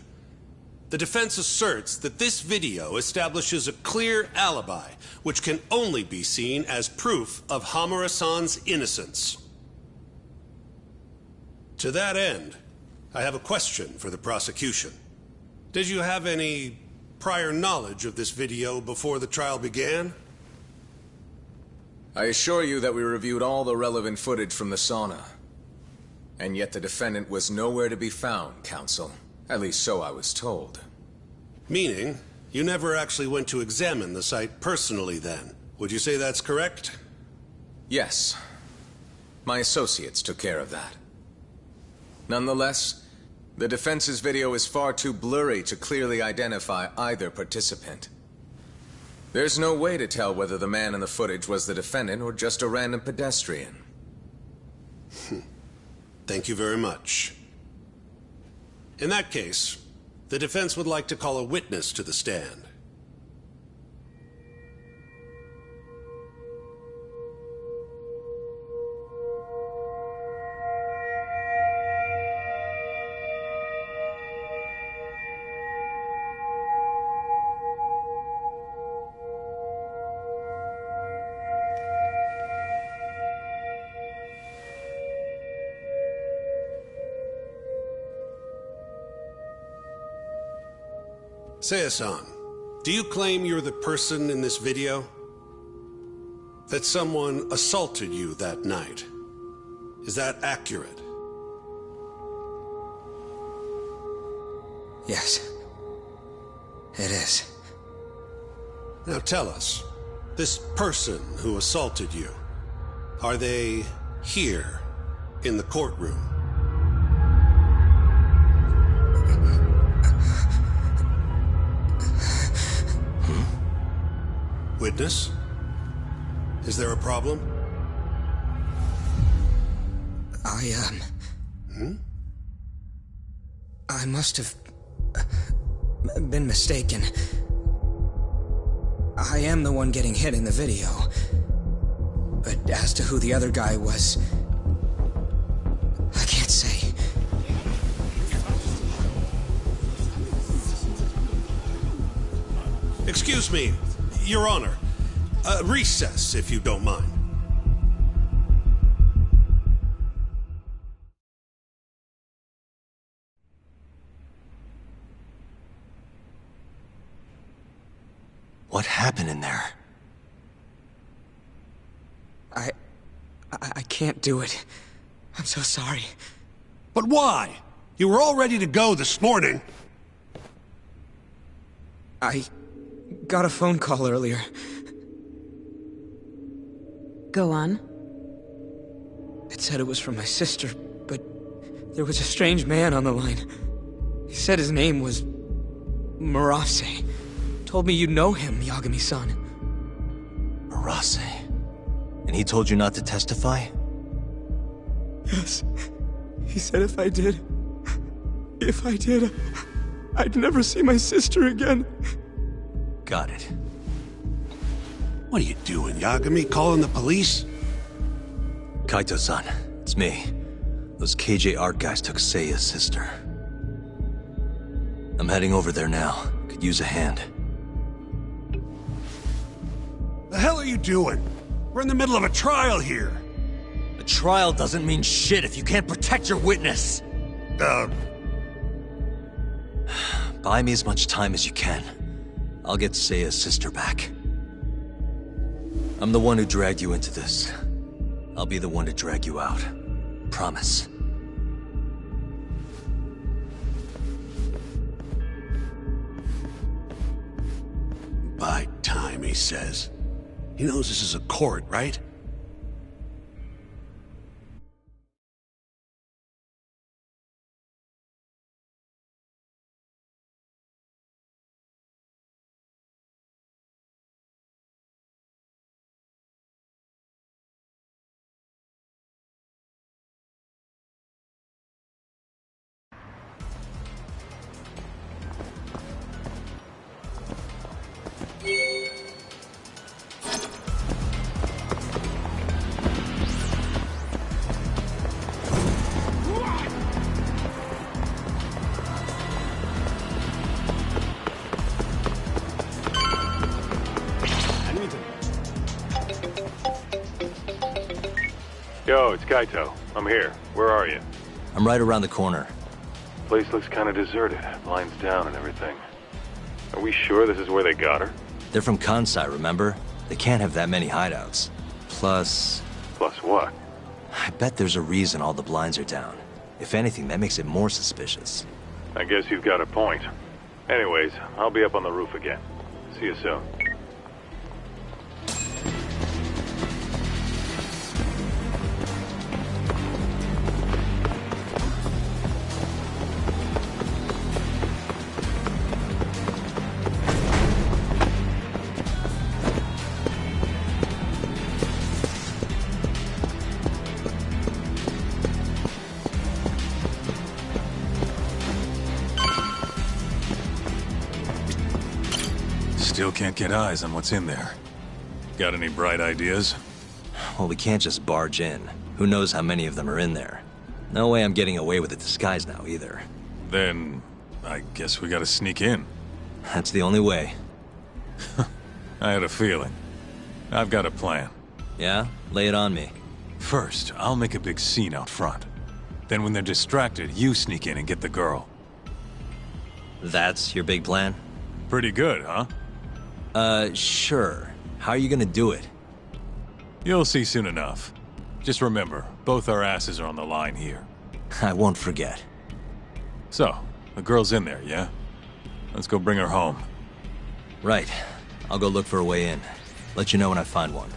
Speaker 6: The defense asserts that this video establishes a clear alibi, which can only be seen as proof of Hamura-san's innocence. To that end, I have a question for the prosecution. Did you have any prior knowledge of this video before the trial began?
Speaker 19: I assure you that we reviewed all the relevant footage from the sauna. And yet the defendant was nowhere to be found, counsel. At least so I was told.
Speaker 6: Meaning, you never actually went to examine the site personally then. Would you say that's correct?
Speaker 19: Yes. My associates took care of that. Nonetheless, the defense's video is far too blurry to clearly identify either participant. There's no way to tell whether the man in the footage was the defendant or just a random pedestrian.
Speaker 6: Thank you very much. In that case, the defense would like to call a witness to the stand. Seiya-san, do you claim you're the person in this video? That someone assaulted you that night? Is that accurate?
Speaker 9: Yes. It is.
Speaker 6: Now tell us, this person who assaulted you, are they here in the courtroom? Witness? Is there a problem?
Speaker 9: I must have been mistaken. I am the one getting hit in the video. but as to who the other guy was, I can't say.
Speaker 6: Excuse me, Your Honor. Recess, if you don't mind.
Speaker 3: What happened in there?
Speaker 9: I can't do it. I'm so sorry.
Speaker 6: But why? You were all ready to go this morning.
Speaker 9: I got a phone call earlier.
Speaker 8: Go on.
Speaker 9: It said it was from my sister, but there was a strange man on the line. He said his name was Murase. Told me you know him, Yagami-san.
Speaker 3: Murase? And he told you not to testify?
Speaker 9: Yes. He said if I did, I'd never see my sister again.
Speaker 3: Got it.
Speaker 6: What are you doing, Yagami? Calling the police?
Speaker 3: Kaito-san, it's me. Those KJ art guys took Seiya's sister. I'm heading over there now. Could use a hand.
Speaker 6: The hell are you doing? We're in the middle of a trial here.
Speaker 3: A trial doesn't mean shit if you can't protect your witness. Buy me as much time as you can. I'll get Seiya's sister back. I'm the one who dragged you into this. I'll be the one to drag you out. Promise.
Speaker 6: Buy time, he says. He knows this is a court, right?
Speaker 10: Yo, it's Kaito. I'm here. Where are you?
Speaker 3: I'm right around the corner.
Speaker 10: Place looks kind of deserted. Blinds down and everything. Are we sure this is where they got her?
Speaker 3: They're from Kansai, remember? They can't have that many hideouts. Plus...
Speaker 10: Plus what?
Speaker 3: I bet there's a reason all the blinds are down. If anything, that makes it more suspicious.
Speaker 10: I guess you've got a point. Anyways, I'll be up on the roof again. See you soon.
Speaker 5: Still can't get eyes on what's in there. Got any bright ideas?
Speaker 3: Well, we can't just barge in. Who knows how many of them are in there? No way I'm getting away with a disguise now, either.
Speaker 5: Then, I guess we gotta sneak in.
Speaker 3: That's the only way.
Speaker 5: I had a feeling. I've got a plan.
Speaker 3: Yeah? Lay it on me.
Speaker 5: First, I'll make a big scene out front. Then when they're distracted, you sneak in and get the girl.
Speaker 3: That's your big plan?
Speaker 5: Pretty good, huh?
Speaker 3: Sure. How are you gonna do it?
Speaker 5: You'll see soon enough. Just remember, both our asses are on the line here.
Speaker 3: I won't forget.
Speaker 5: So, the girl's in there, yeah? Let's go bring her home.
Speaker 3: Right. I'll go look for a way in. Let you know when I find one.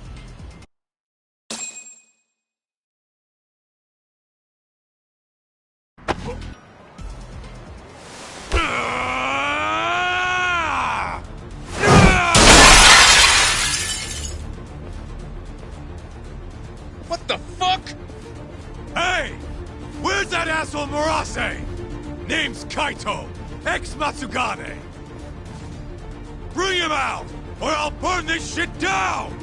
Speaker 1: What the fuck?
Speaker 2: Hey! Where's that asshole Murase? Name's Kaito, ex-Matsugane. Bring him out, or I'll burn this shit down!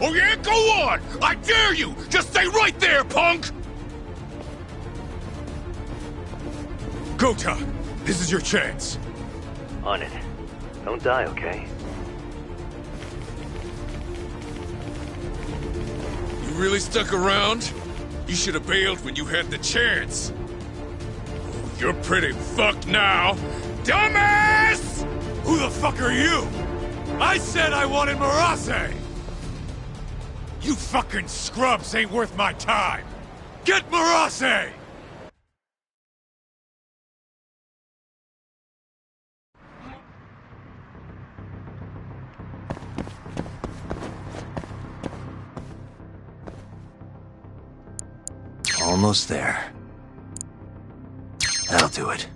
Speaker 1: Oh yeah, go on! I dare you! Just stay right there, punk!
Speaker 5: Gota, this is your chance.
Speaker 14: On it. Don't die, okay?
Speaker 1: You really stuck around? You should have bailed when you had the chance. You're pretty fucked now. Dumbass!
Speaker 5: Who the fuck are you? I said I wanted Marase! You fucking scrubs ain't worth my time! Get Marase!
Speaker 3: Almost there. That'll do it.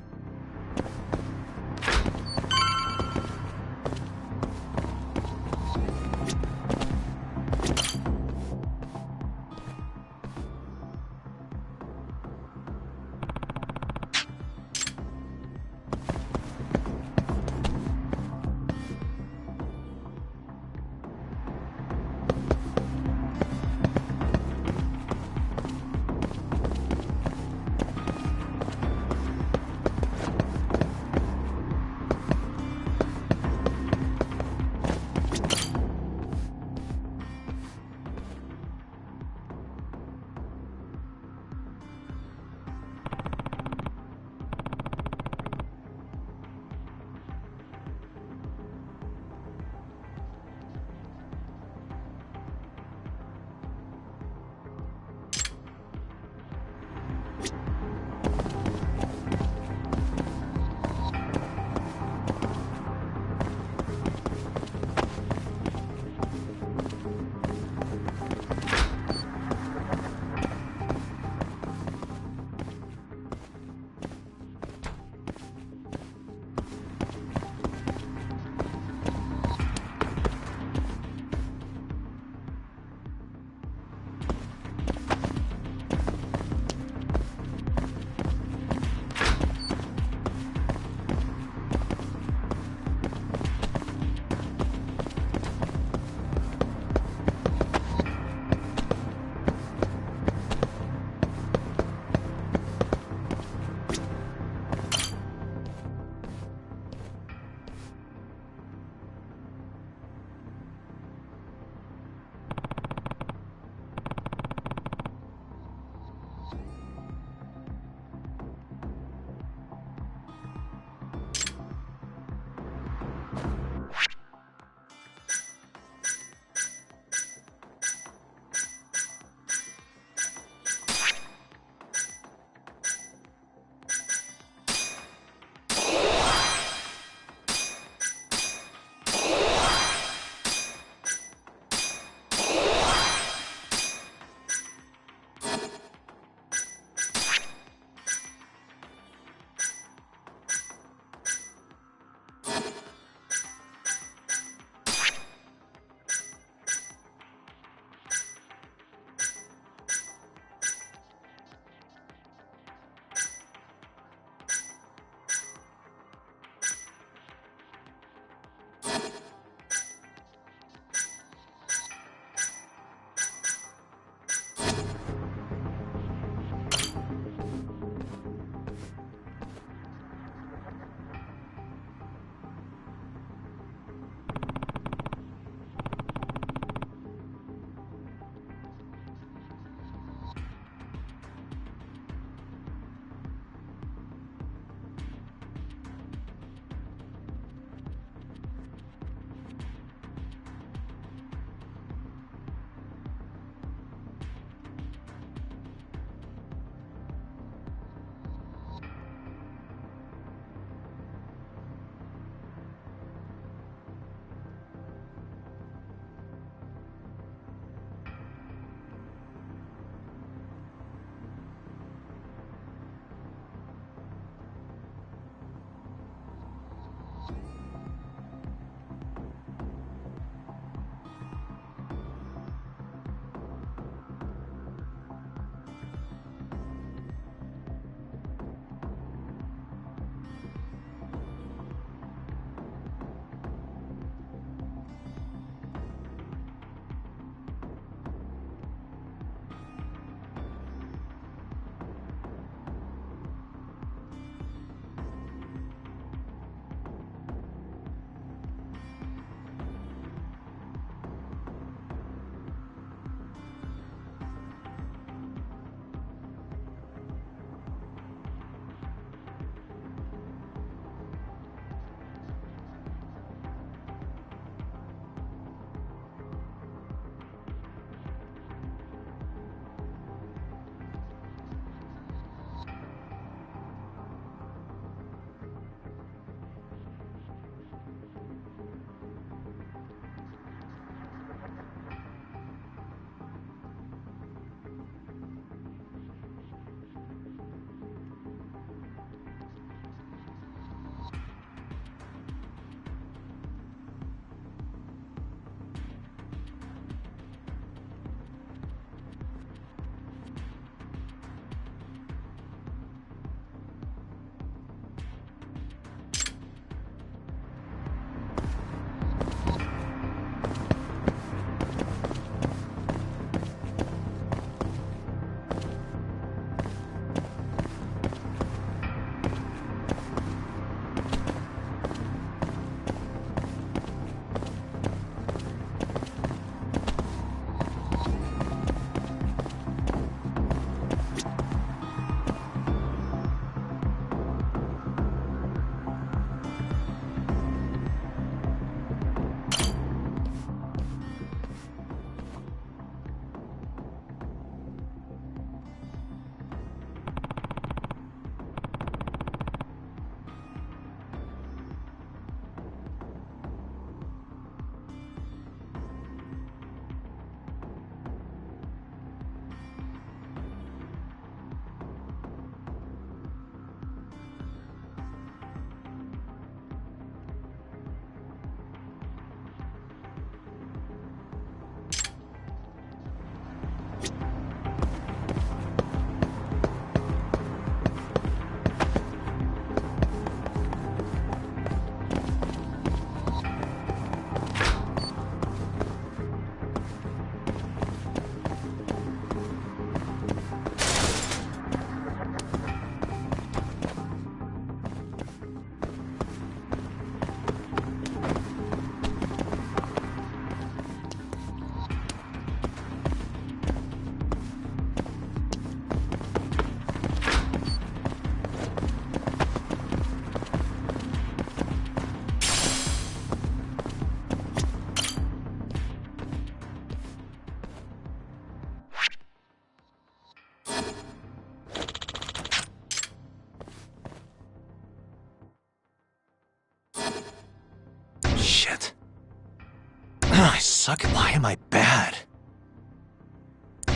Speaker 3: I suck. Why am I bad?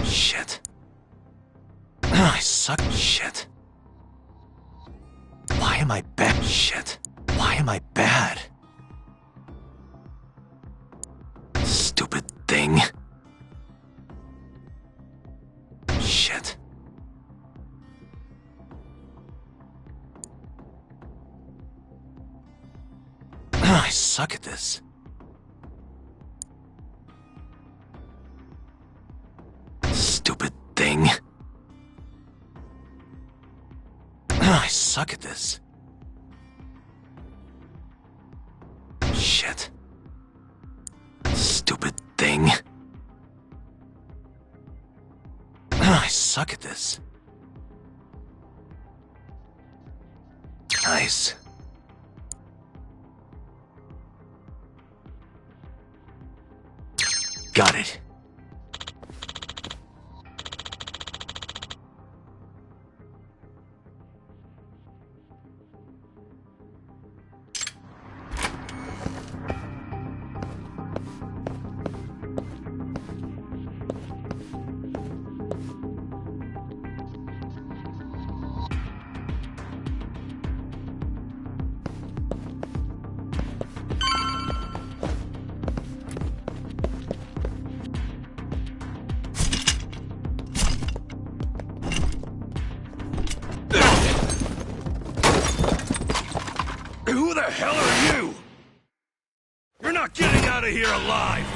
Speaker 3: Shit. I suck. Shit. Why am I bad? Shit. Why am I bad? Stupid thing. Shit. I suck at this. Stupid thing. I suck at this. Shit. Stupid thing. I suck at this. Nice. Got it.
Speaker 2: Who the hell are you? You're not getting out of here alive!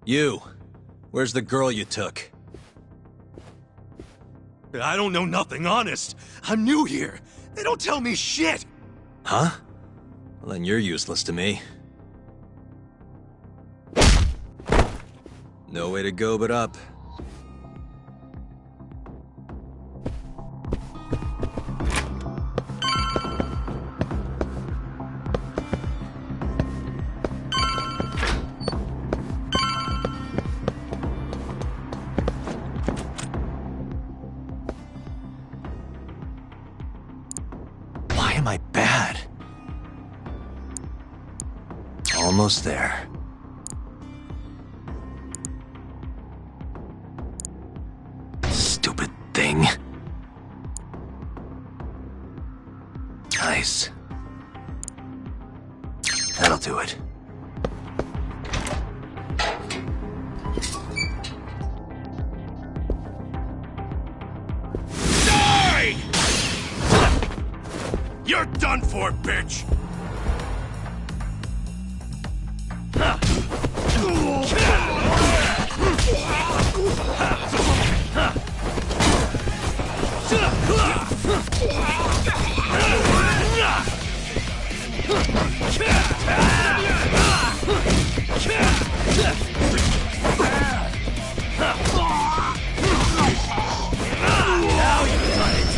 Speaker 3: You. Where's the girl you took?
Speaker 2: I don't know nothing, honest. I'm new here. They don't tell me shit.
Speaker 3: Huh? Well, then you're useless to me. No way to go but up. Why am I bad? Almost there. Stupid thing. Nice. That'll do it.
Speaker 2: Die! You're done for, bitch! Now you've done it!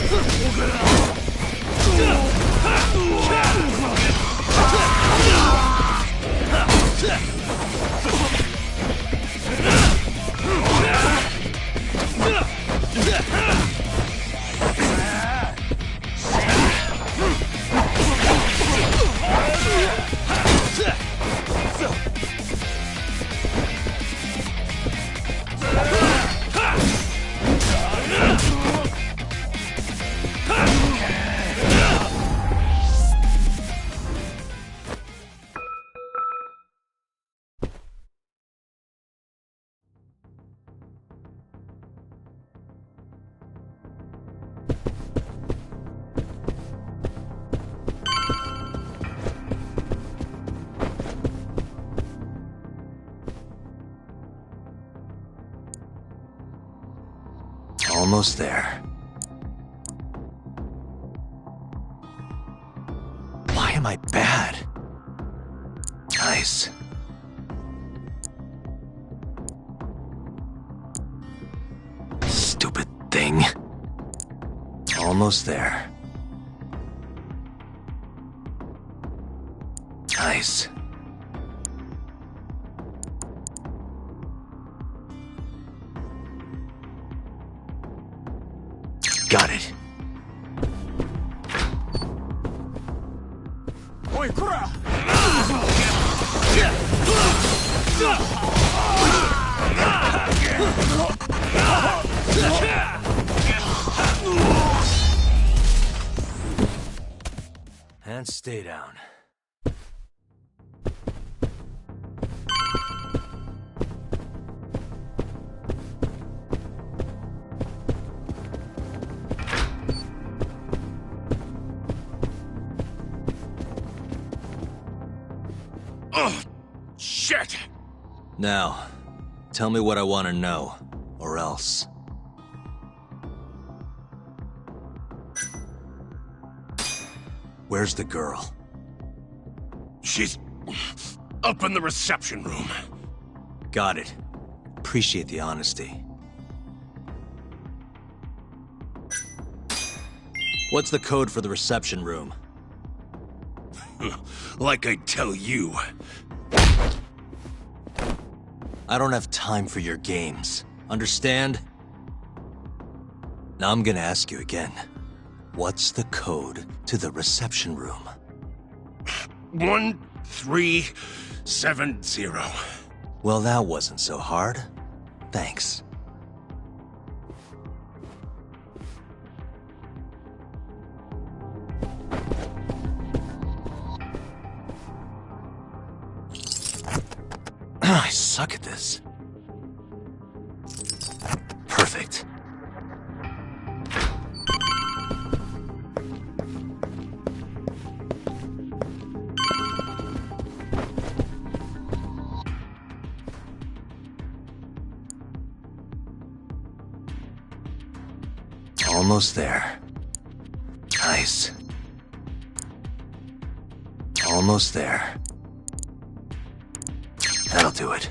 Speaker 3: Almost there. Why am I bad? Nice. Stupid thing. Almost there. Nice. Got it. And stay down.
Speaker 1: Oh, shit!
Speaker 3: Now, tell me what I want to know, or else. Where's the girl?
Speaker 1: She's up in the reception room.
Speaker 3: Got it. Appreciate the honesty. What's the code for the reception room?
Speaker 1: Like I tell you.
Speaker 3: I don't have time for your games. Understand? Now I'm gonna ask you again. What's the code to the reception room?
Speaker 1: 1370.
Speaker 3: Well, that wasn't so hard. Thanks. I suck at this. Perfect. Almost there. Nice. Almost there. That'll do it.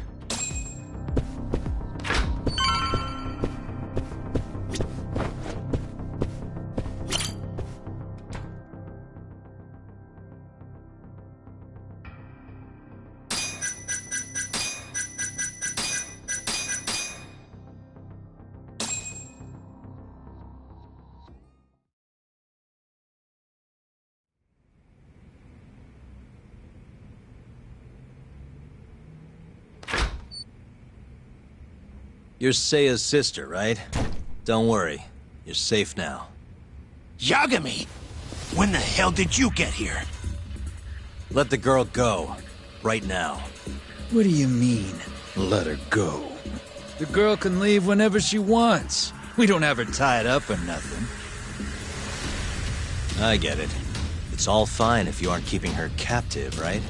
Speaker 3: You're Seiya's sister, right? Don't worry. You're safe now.
Speaker 13: Yagami! When the hell did you get here?
Speaker 3: Let the girl go. Right now.
Speaker 20: What do you mean, let her go? The girl can leave whenever she wants. We don't have her tied up or nothing.
Speaker 3: I get it. It's all fine if you aren't keeping her captive, right?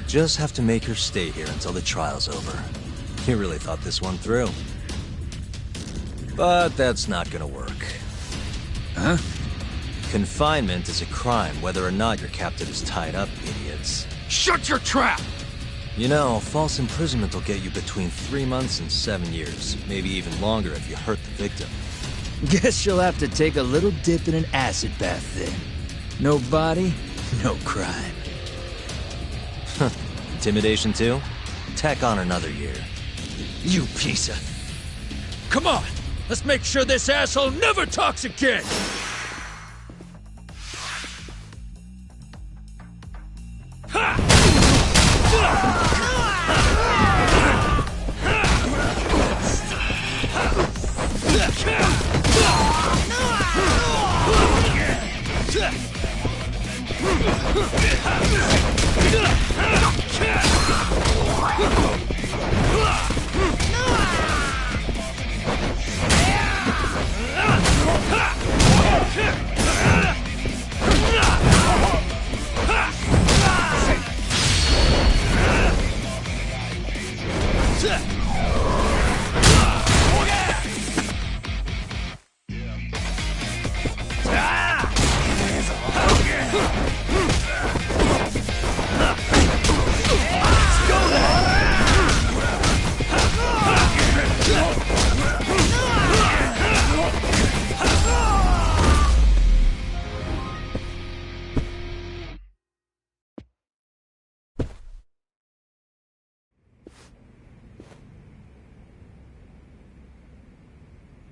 Speaker 3: Just have to make her stay here until the trial's over. You really thought this one through. But that's not gonna work.
Speaker 20: Huh?
Speaker 3: Confinement is a crime whether or not your captive is tied up, idiots.
Speaker 1: Shut your trap!
Speaker 3: You know, false imprisonment will get you between 3 months and 7 years. Maybe even longer if you hurt the victim.
Speaker 20: Guess she'll have to take a little dip in an acid bath then. No body, no crime.
Speaker 3: Intimidation too? Tack on another year.
Speaker 20: You piece of... Come on! Let's make sure this asshole never talks again!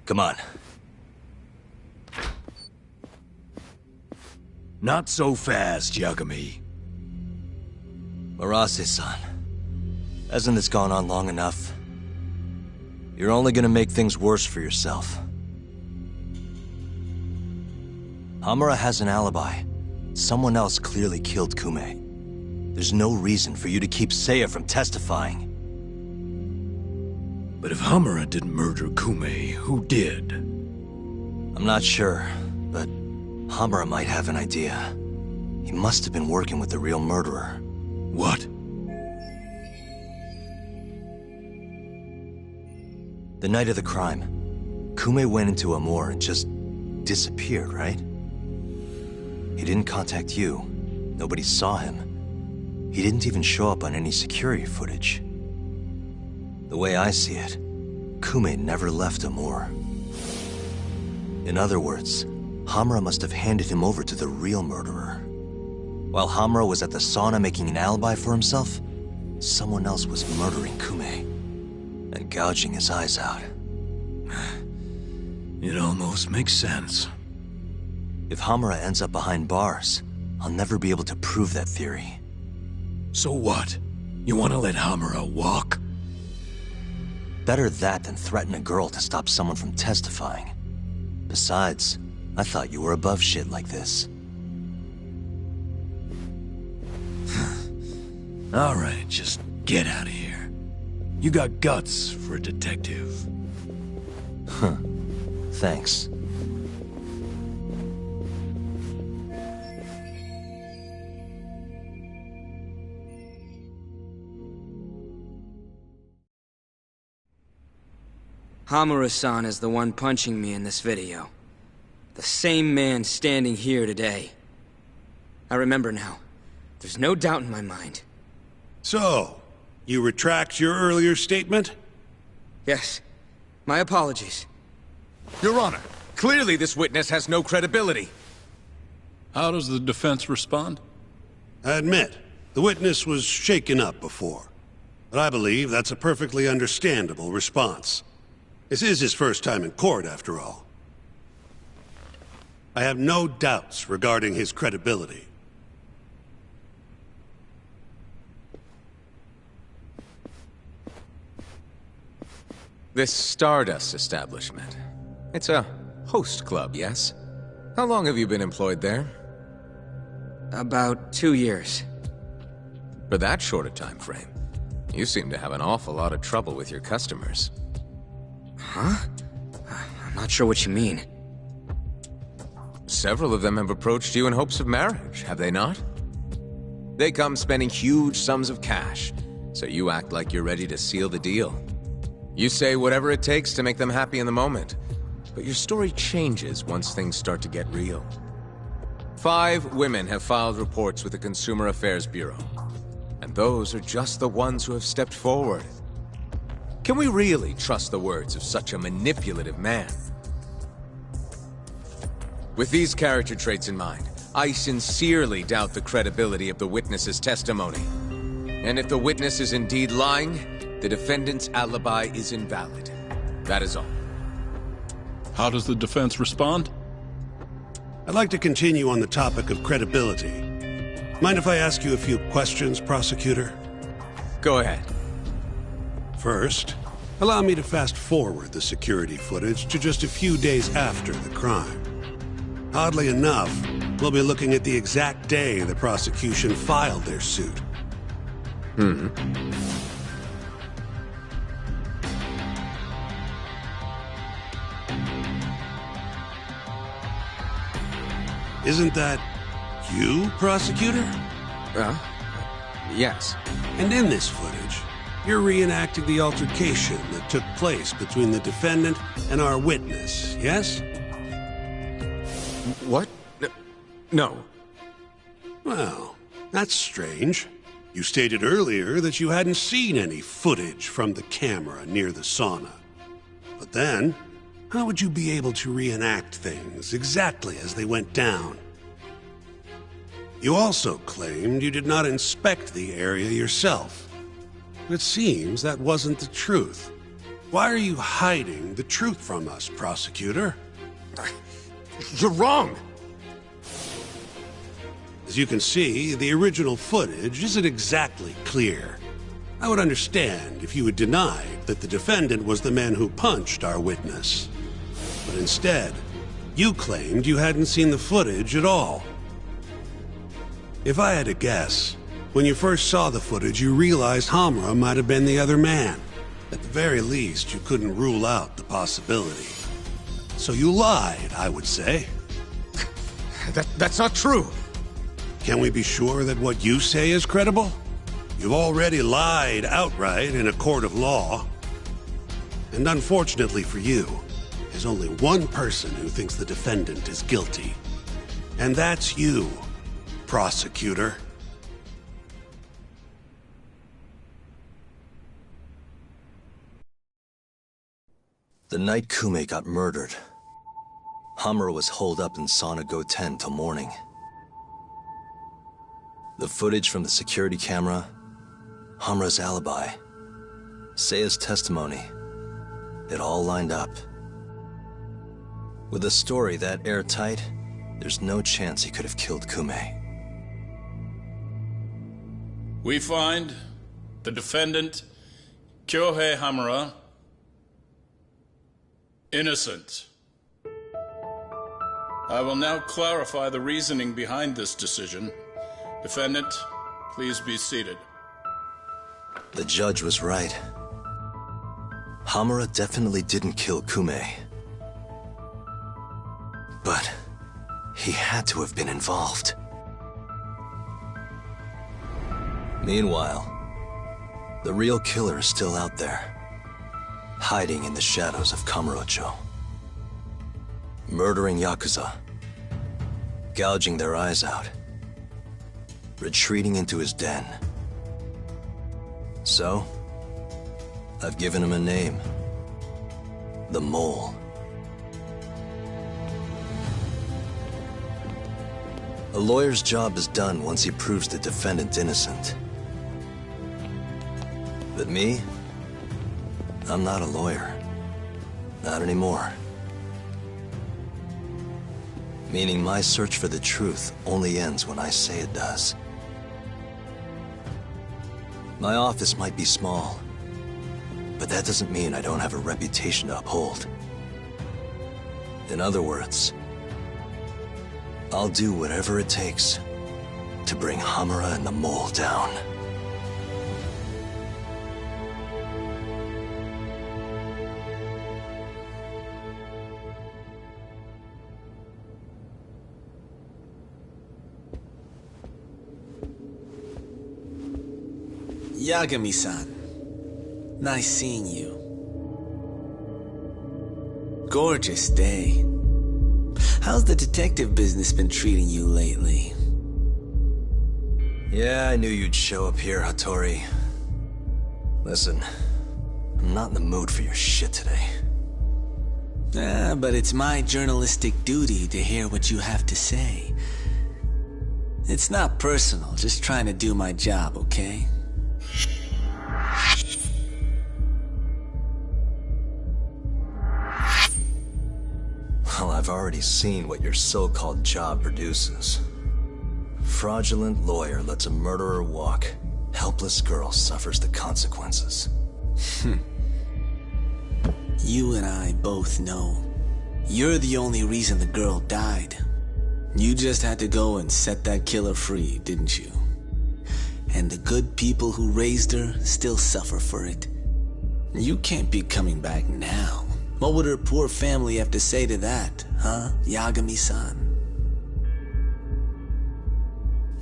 Speaker 3: Come on.
Speaker 2: Not so fast, Yagami.
Speaker 3: Murase-san, hasn't this gone on long enough? You're only gonna make things worse for yourself. Hamura has an alibi. Someone else clearly killed Kume. There's no reason for you to keep Seiya from testifying.
Speaker 2: But if Hamura didn't murder Kume, who did?
Speaker 3: I'm not sure, but Hamura might have an idea. He must have been working with the real murderer.
Speaker 2: What?
Speaker 3: The night of the crime, Kume went into Amor and just disappeared, right? He didn't contact you. Nobody saw him. He didn't even show up on any security footage. The way I see it, Kume never left Amor. In other words, Hamura must have handed him over to the real murderer. While Hamura was at the sauna making an alibi for himself, someone else was murdering Kume and gouging his eyes out.
Speaker 2: It almost makes sense.
Speaker 3: If Hamura ends up behind bars, I'll never be able to prove that theory.
Speaker 2: So what? You want to let Hamura walk?
Speaker 3: Better that than threaten a girl to stop someone from testifying. Besides, I thought you were above shit like this.
Speaker 2: All right, just get out of here. You got guts for a detective.
Speaker 3: Huh. Thanks.
Speaker 9: Hamura-san is the one punching me in this video. The same man standing here today. I remember now. There's no doubt in my mind.
Speaker 6: So, you retract your earlier statement?
Speaker 9: Yes. My apologies.
Speaker 19: Your Honor, clearly this witness has no credibility.
Speaker 7: How does the defense respond?
Speaker 6: I admit, the witness was shaken up before. But I believe that's a perfectly understandable response. This is his first time in court, after all. I have no doubts regarding his credibility.
Speaker 19: This Stardust establishment. It's a host club, yes? How long have you been employed there?
Speaker 9: About 2 years.
Speaker 19: For that short a time frame, you seem to have an awful lot of trouble with your customers.
Speaker 9: Huh? I'm not sure what you mean.
Speaker 19: Several of them have approached you in hopes of marriage, have they not? They come spending huge sums of cash, so you act like you're ready to seal the deal. You say whatever it takes to make them happy in the moment, but your story changes once things start to get real. 5 women have filed reports with the Consumer Affairs Bureau, and those are just the ones who have stepped forward. Can we really trust the words of such a manipulative man? With these character traits in mind, I sincerely doubt the credibility of the witness's testimony. And if the witness is indeed lying, the defendant's alibi is invalid. That is all.
Speaker 7: How does the defense respond?
Speaker 6: I'd like to continue on the topic of credibility. Mind if I ask you a few questions, prosecutor?
Speaker 19: Go ahead.
Speaker 6: First, allow me to fast forward the security footage to just a few days after the crime. Oddly enough, we'll be looking at the exact day the prosecution filed their suit. Isn't that you, prosecutor?
Speaker 19: Yes.
Speaker 6: And in this footage, you're reenacting the altercation that took place between the defendant and our witness, yes?
Speaker 19: What? No.
Speaker 6: Well, that's strange. You stated earlier that you hadn't seen any footage from the camera near the sauna. But then, how would you be able to reenact things exactly as they went down? You also claimed you did not inspect the area yourself. It seems that wasn't the truth. Why are you hiding the truth from us, prosecutor?
Speaker 13: You're wrong!
Speaker 6: As you can see, the original footage isn't exactly clear. I would understand if you had denied that the defendant was the man who punched our witness. But instead, you claimed you hadn't seen the footage at all. If I had to guess, when you first saw the footage, you realized Hamura might have been the other man. At the very least, you couldn't rule out the possibility. So you lied, I would say.
Speaker 13: That's not true.
Speaker 6: Can we be sure that what you say is credible? You've already lied outright in a court of law. And unfortunately for you, there's only one person who thinks the defendant is guilty. And that's you, prosecutor.
Speaker 3: The night Kume got murdered, Hamura was holed up in Sauna Goten till morning. The footage from the security camera, Hamura's alibi, Seiya's testimony, it all lined up. With a story that airtight, there's no chance he could have killed Kume.
Speaker 7: We find the defendant, Kyohei Hamura, innocent. I will now clarify the reasoning behind this decision. Defendant, please be seated.
Speaker 3: The judge was right. Hamura definitely didn't kill Kume. But he had to have been involved. Meanwhile, the real killer is still out there, hiding in the shadows of Kamurocho. Murdering Yakuza, gouging their eyes out, retreating into his den. So, I've given him a name. The Mole. A lawyer's job is done once he proves the defendant innocent. But me? I'm not a lawyer. Not anymore. Meaning my search for the truth only ends when I say it does. My office might be small, but that doesn't mean I don't have a reputation to uphold. In other words, I'll do whatever it takes to bring Hamura and the Mole down.
Speaker 21: Yagami-san, nice seeing you. Gorgeous day. How's the detective business been treating you lately?
Speaker 3: Yeah, I knew you'd show up here, Hattori. Listen, I'm not in the mood for your shit today.
Speaker 21: But it's my journalistic duty to hear what you have to say. It's not personal, just trying to do my job, okay?
Speaker 3: Well, I've already seen what your so-called job produces. Fraudulent lawyer lets a murderer walk. Helpless girl suffers the consequences.
Speaker 21: You and I both know. You're the only reason the girl died. You just had to go and set that killer free, didn't you? And the good people who raised her still suffer for it. You can't be coming back now. What would her poor family have to say to that, huh, Yagami-san?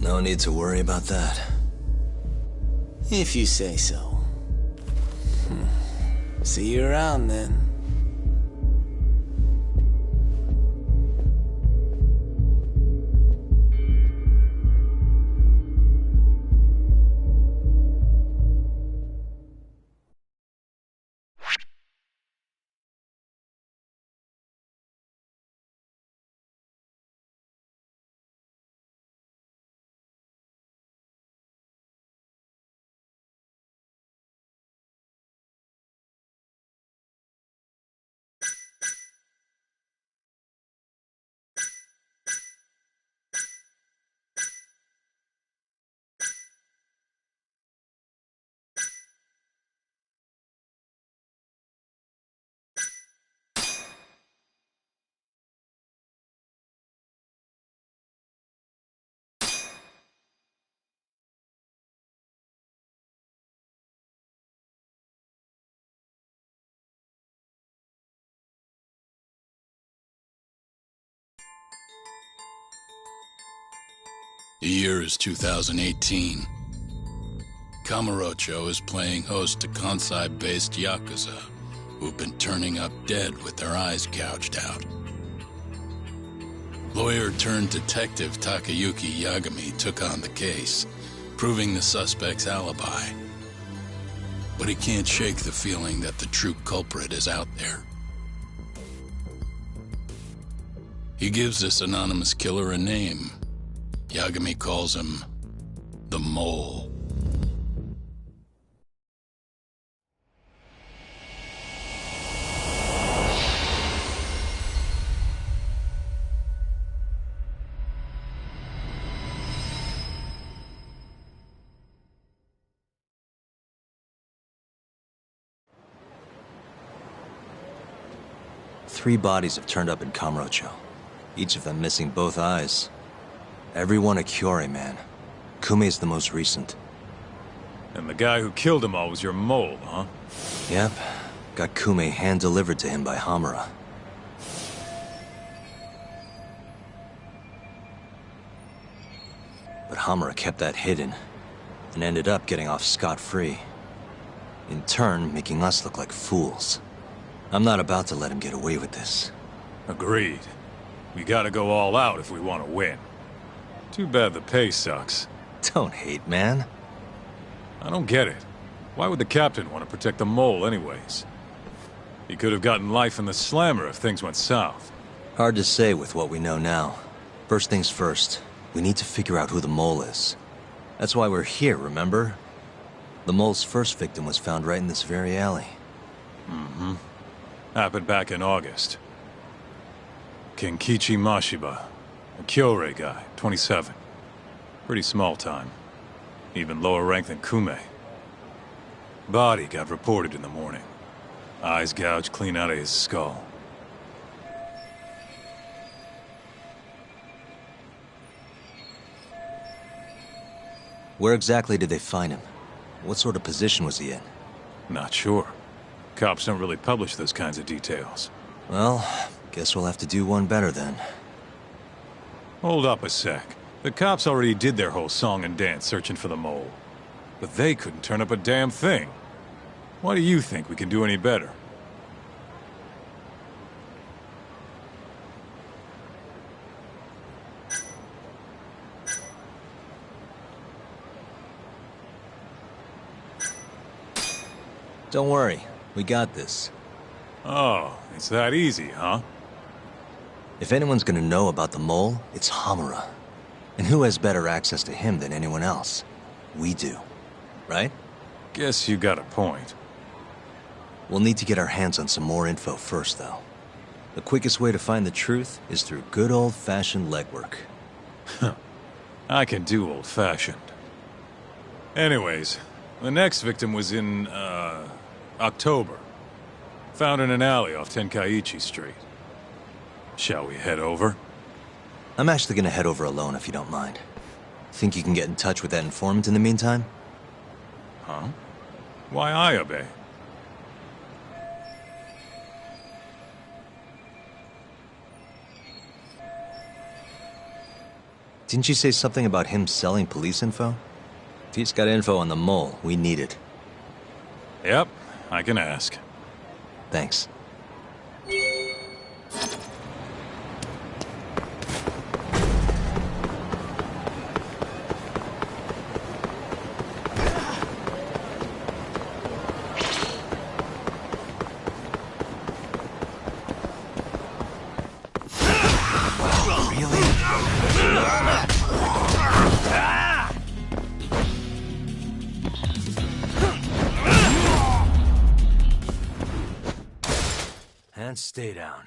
Speaker 3: No need to worry about that.
Speaker 21: If you say so. See you around then.
Speaker 7: The year is 2018. Kamurocho is playing host to Kansai-based Yakuza, who've been turning up dead with their eyes gouged out. Lawyer-turned-detective Takayuki Yagami took on the case, proving the suspect's alibi. But he can't shake the feeling that the true culprit is out there. He gives this anonymous killer a name. Yagami calls him the Mole.
Speaker 3: Three bodies have turned up in Kamurocho, each of them missing both eyes. Everyone a Kyorei man. Kumei's the most recent.
Speaker 5: And the guy who killed them all was your mole, huh?
Speaker 3: Yep. Got Kumei hand-delivered to him by Hamura. But Hamura kept that hidden, and ended up getting off scot-free. In turn, making us look like fools. I'm not about to let him get away with this.
Speaker 5: Agreed. We gotta go all out if we want to win. Too bad the pay sucks.
Speaker 3: Don't hate, man.
Speaker 5: I don't get it. Why would the captain want to protect the mole anyways? He could have gotten life in the slammer if things went south.
Speaker 3: Hard to say with what we know now. First things first, we need to figure out who the mole is. That's why we're here, remember? The mole's first victim was found right in this very alley.
Speaker 5: Mm-hmm. Happened back in August. Kenkichi Mashiba. A Kyorei guy, 27. Pretty small time. Even lower rank than Kumei. Body got reported in the morning. Eyes gouged clean out of his skull.
Speaker 3: Where exactly did they find him? What sort of position was he in?
Speaker 5: Not sure. Cops don't really publish those kinds of details.
Speaker 3: Well, guess we'll have to do one better then.
Speaker 5: Hold up a sec. The cops already did their whole song and dance searching for the mole. But they couldn't turn up a damn thing. Why do you think we can do any better?
Speaker 3: Don't worry, we got this.
Speaker 5: Oh, it's that easy, huh?
Speaker 3: If anyone's gonna know about the mole, it's Hamura. And who has better access to him than anyone else? We do. Right?
Speaker 5: Guess you got a point.
Speaker 3: We'll need to get our hands on some more info first, though. The quickest way to find the truth is through good old-fashioned legwork.
Speaker 5: I can do old-fashioned. Anyways, the next victim was in, October. Found in an alley off Tenkaichi Street. Shall we head over?
Speaker 3: I'm actually gonna head over alone if you don't mind. Think you can get in touch with that informant in the meantime?
Speaker 5: Huh? Why Ayabe?
Speaker 3: Didn't you say something about him selling police info? If he's got info on the mole, we need it.
Speaker 5: Yep, I can ask.
Speaker 3: Thanks. And stay down.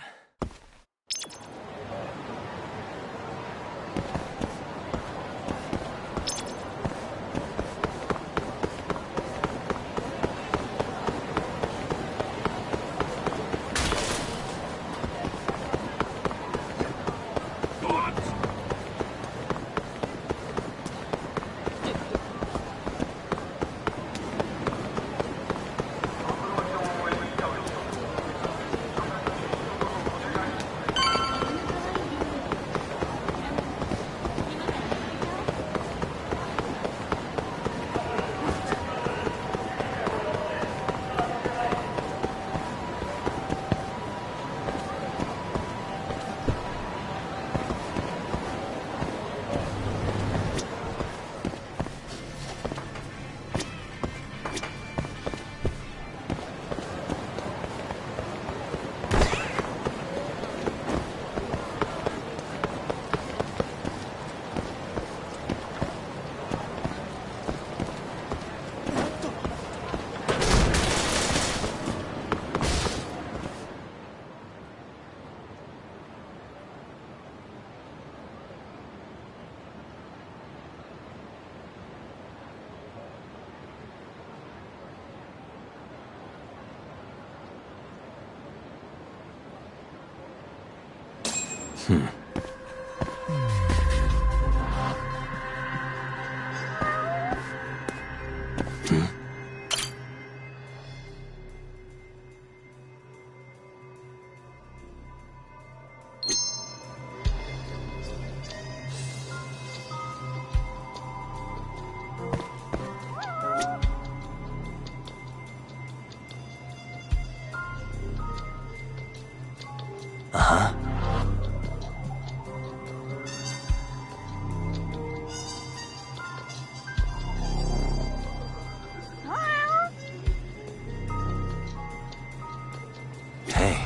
Speaker 3: Uh-huh. Hey.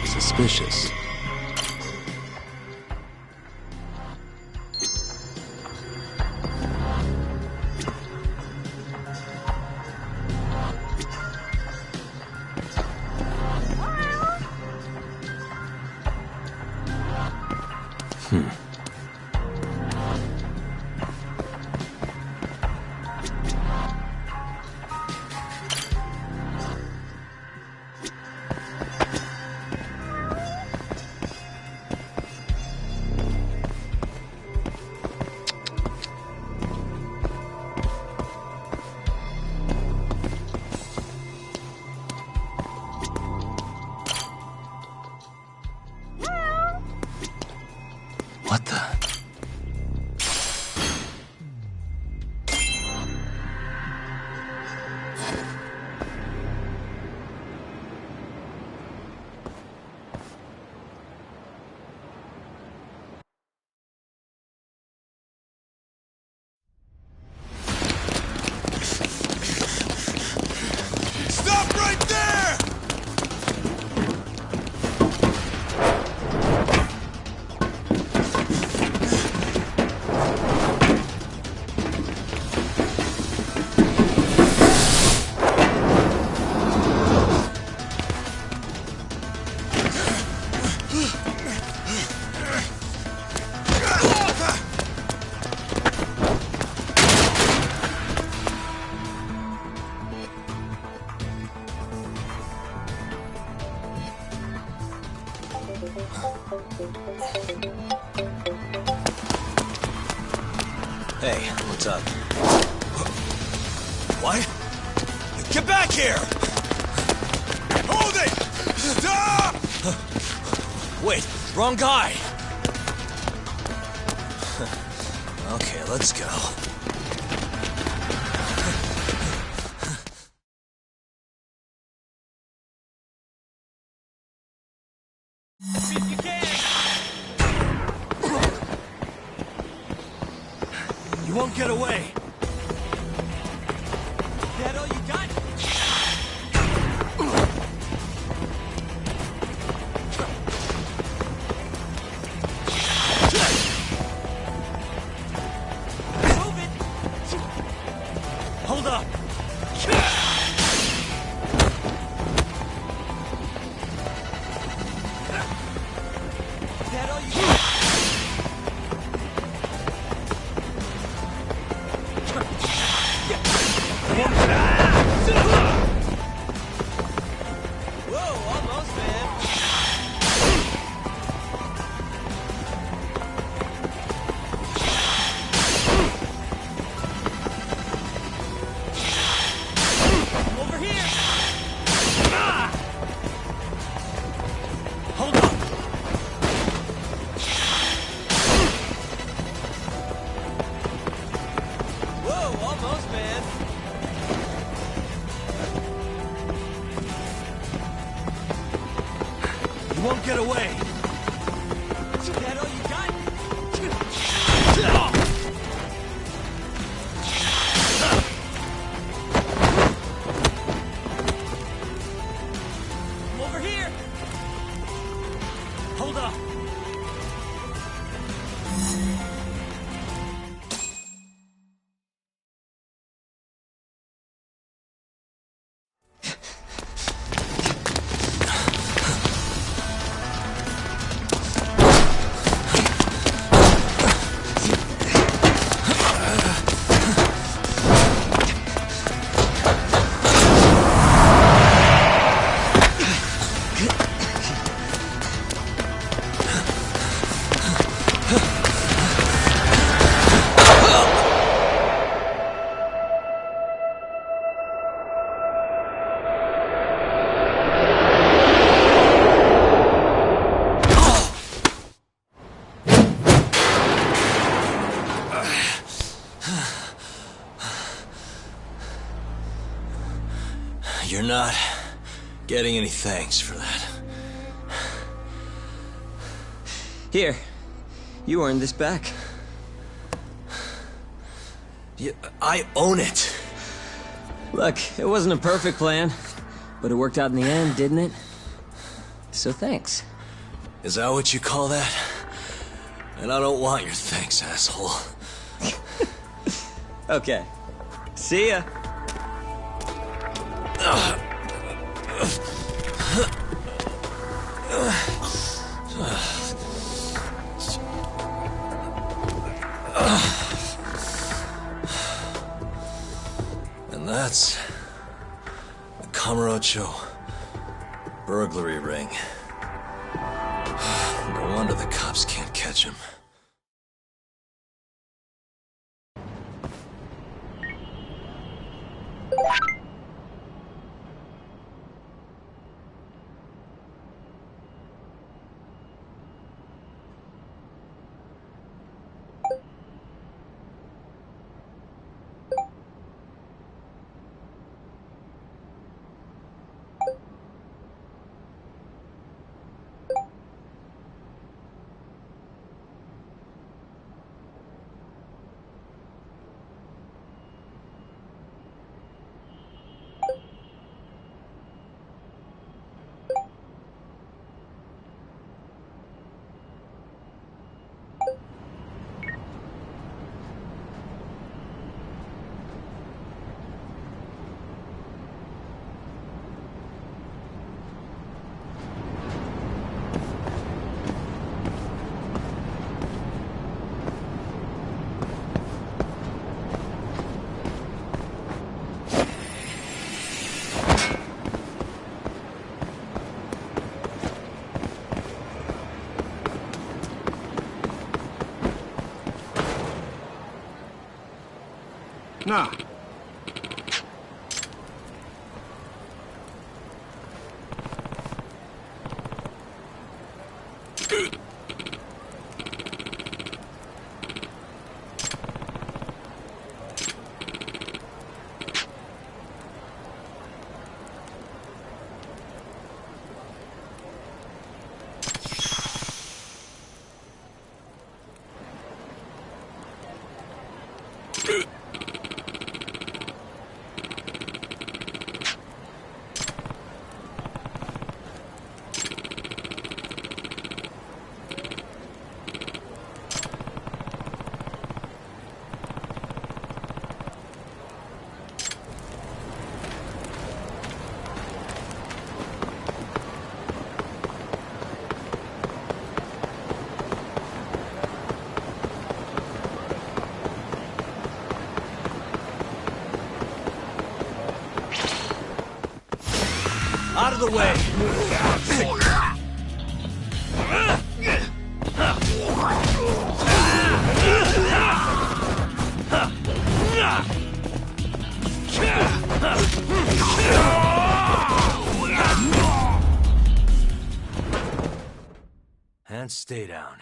Speaker 3: Suspicious. What the?
Speaker 1: Stop right there!
Speaker 3: Hey, what's up?
Speaker 1: What? Get back here! Hold it! Stop!
Speaker 3: Wait, wrong guy! Okay, let's go.
Speaker 1: You won't get away!
Speaker 3: That all you got?
Speaker 1: Hold up!
Speaker 3: That all you got?
Speaker 1: Whoa, almost, man! Over here! Hold on! Whoa, almost, man! You won't get away! That all you got? I'm over here! Hold up!
Speaker 3: You're not getting any thanks for that.
Speaker 9: Here, you earned this back.
Speaker 3: I own it.
Speaker 9: Look, it wasn't a perfect plan, but it worked out in the end, didn't it? So thanks.
Speaker 3: Is that what you call that? And I don't want your thanks, asshole.
Speaker 9: Okay. See ya.
Speaker 3: And that's the Kamurocho burglary ring. No wonder the cops can't catch him.
Speaker 18: Nah.
Speaker 3: Out of the way! And stay down.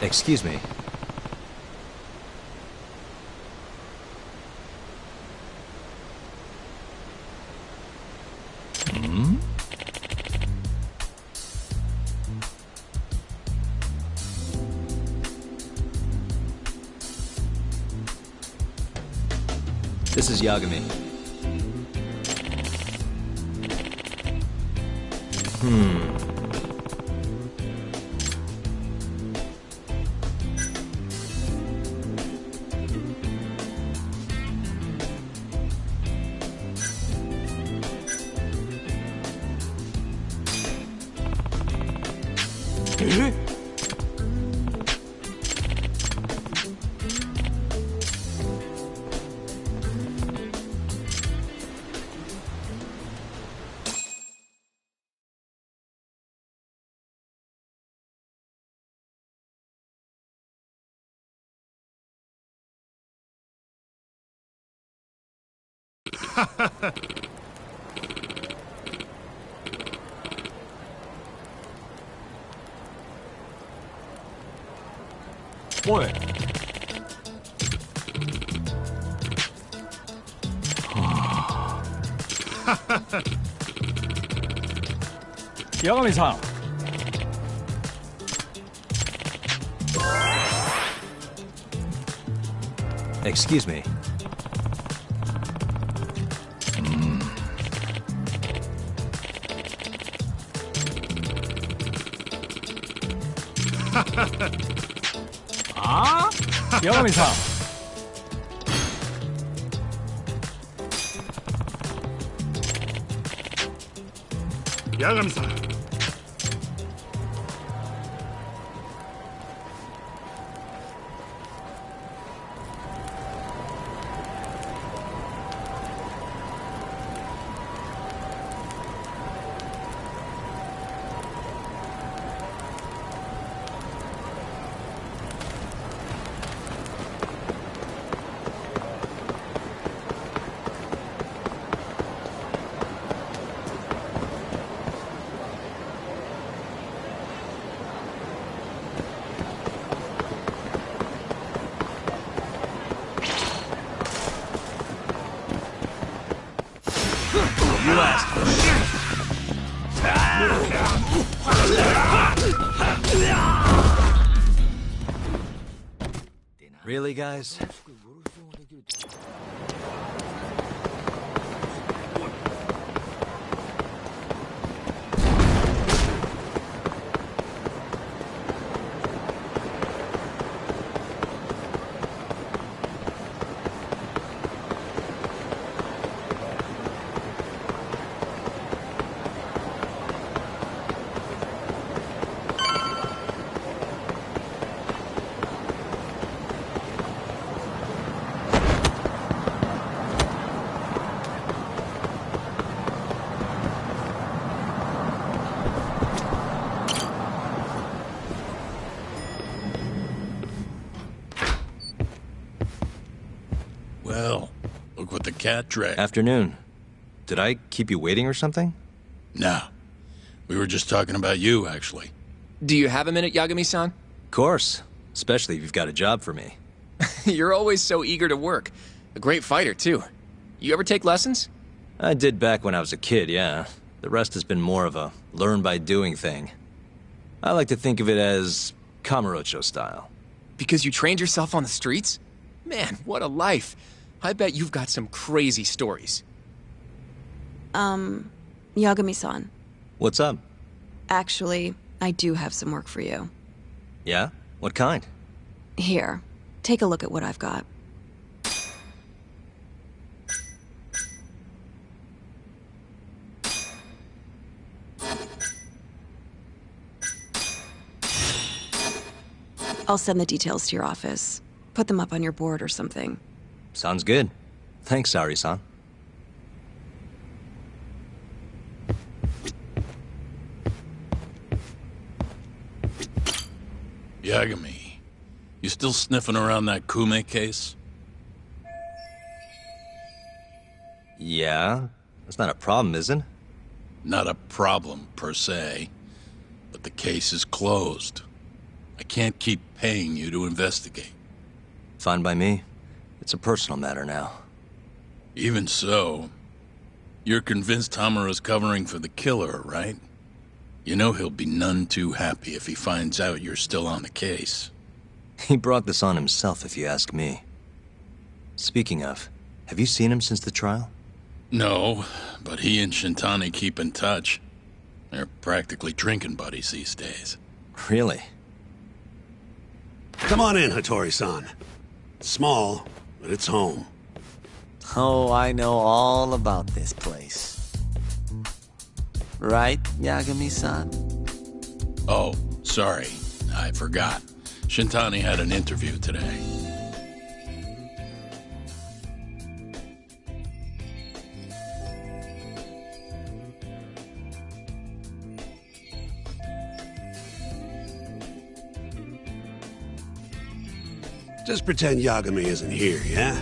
Speaker 3: Excuse me. Hmm? This is Yagami.
Speaker 5: What? Yagami-san.
Speaker 3: Excuse me.
Speaker 5: Ah? Yagami-san.
Speaker 6: Yagami-san.
Speaker 5: You asked for
Speaker 3: it. Really, guys?
Speaker 7: Well, look what the cat dragged.
Speaker 3: Afternoon. Did I keep you waiting or something?
Speaker 7: No. We were just talking about you, actually.
Speaker 4: Do you have a minute, Yagami-san?
Speaker 3: Of course. Especially if you've got a job for me.
Speaker 4: You're always so eager to work. A great fighter, too. You ever take lessons?
Speaker 3: I did back when I was a kid, yeah. The rest has been more of a learn-by-doing thing. I like to think of it as Kamurocho style.
Speaker 4: Because you trained yourself on the streets? Man, what a life. I bet you've got some crazy stories.
Speaker 8: Yagami-san.
Speaker 3: What's up?
Speaker 8: Actually, I do have some work for you.
Speaker 3: Yeah? What kind?
Speaker 8: Here, take a look at what I've got. I'll send the details to your office. Put them up on your board or something.
Speaker 3: Sounds good. Thanks, Ari-san.
Speaker 7: Yagami, you still sniffing around that Kume case?
Speaker 3: Yeah? That's not a problem, is it?
Speaker 7: Not a problem, per se. But the case is closed. I can't keep paying you to investigate.
Speaker 3: Fine by me. It's a personal matter now.
Speaker 7: Even so, you're convinced Hamuro's covering for the killer, right? You know he'll be none too happy if he finds out you're still on the case.
Speaker 3: He brought this on himself, if you ask me. Speaking of, have you seen him since the trial?
Speaker 7: No, but he and Shintani keep in touch. They're practically drinking buddies these days.
Speaker 3: Really?
Speaker 6: Come on in, Hattori-san. Small, but it's home.
Speaker 21: Oh, I know all about this place. Right, Yagami-san?
Speaker 7: Oh, sorry. I forgot. Shintani had an interview today.
Speaker 6: Just pretend Yagami isn't here, yeah?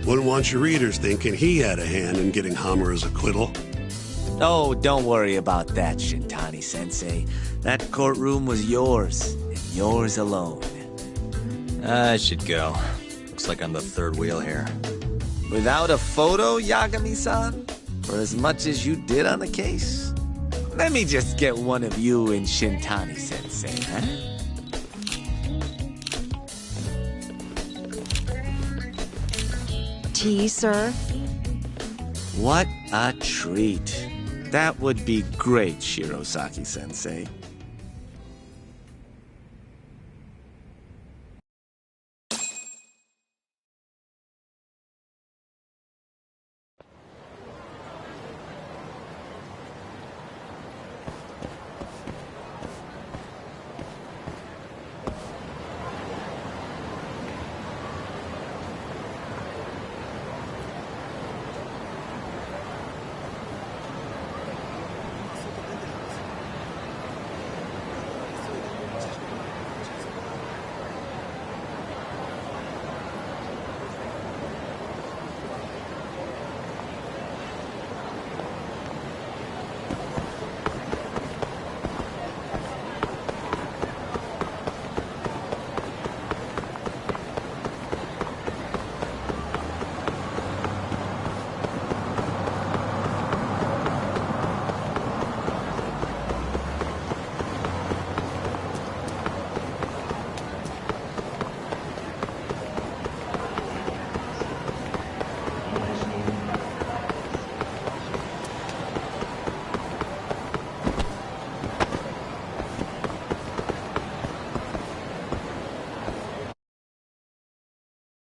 Speaker 6: Wouldn't want your readers thinking he had a hand in getting Hamuro's acquittal.
Speaker 21: Oh, don't worry about that, Shintani-sensei. That courtroom was yours, and yours alone.
Speaker 3: I should go. Looks like I'm the third wheel here.
Speaker 21: Without a photo, Yagami-san? For as much as you did on the case? Let me just get one of you and Shintani-sensei, huh?
Speaker 8: Tea, sir?
Speaker 21: What a treat. That would be great, Shirosaki-sensei.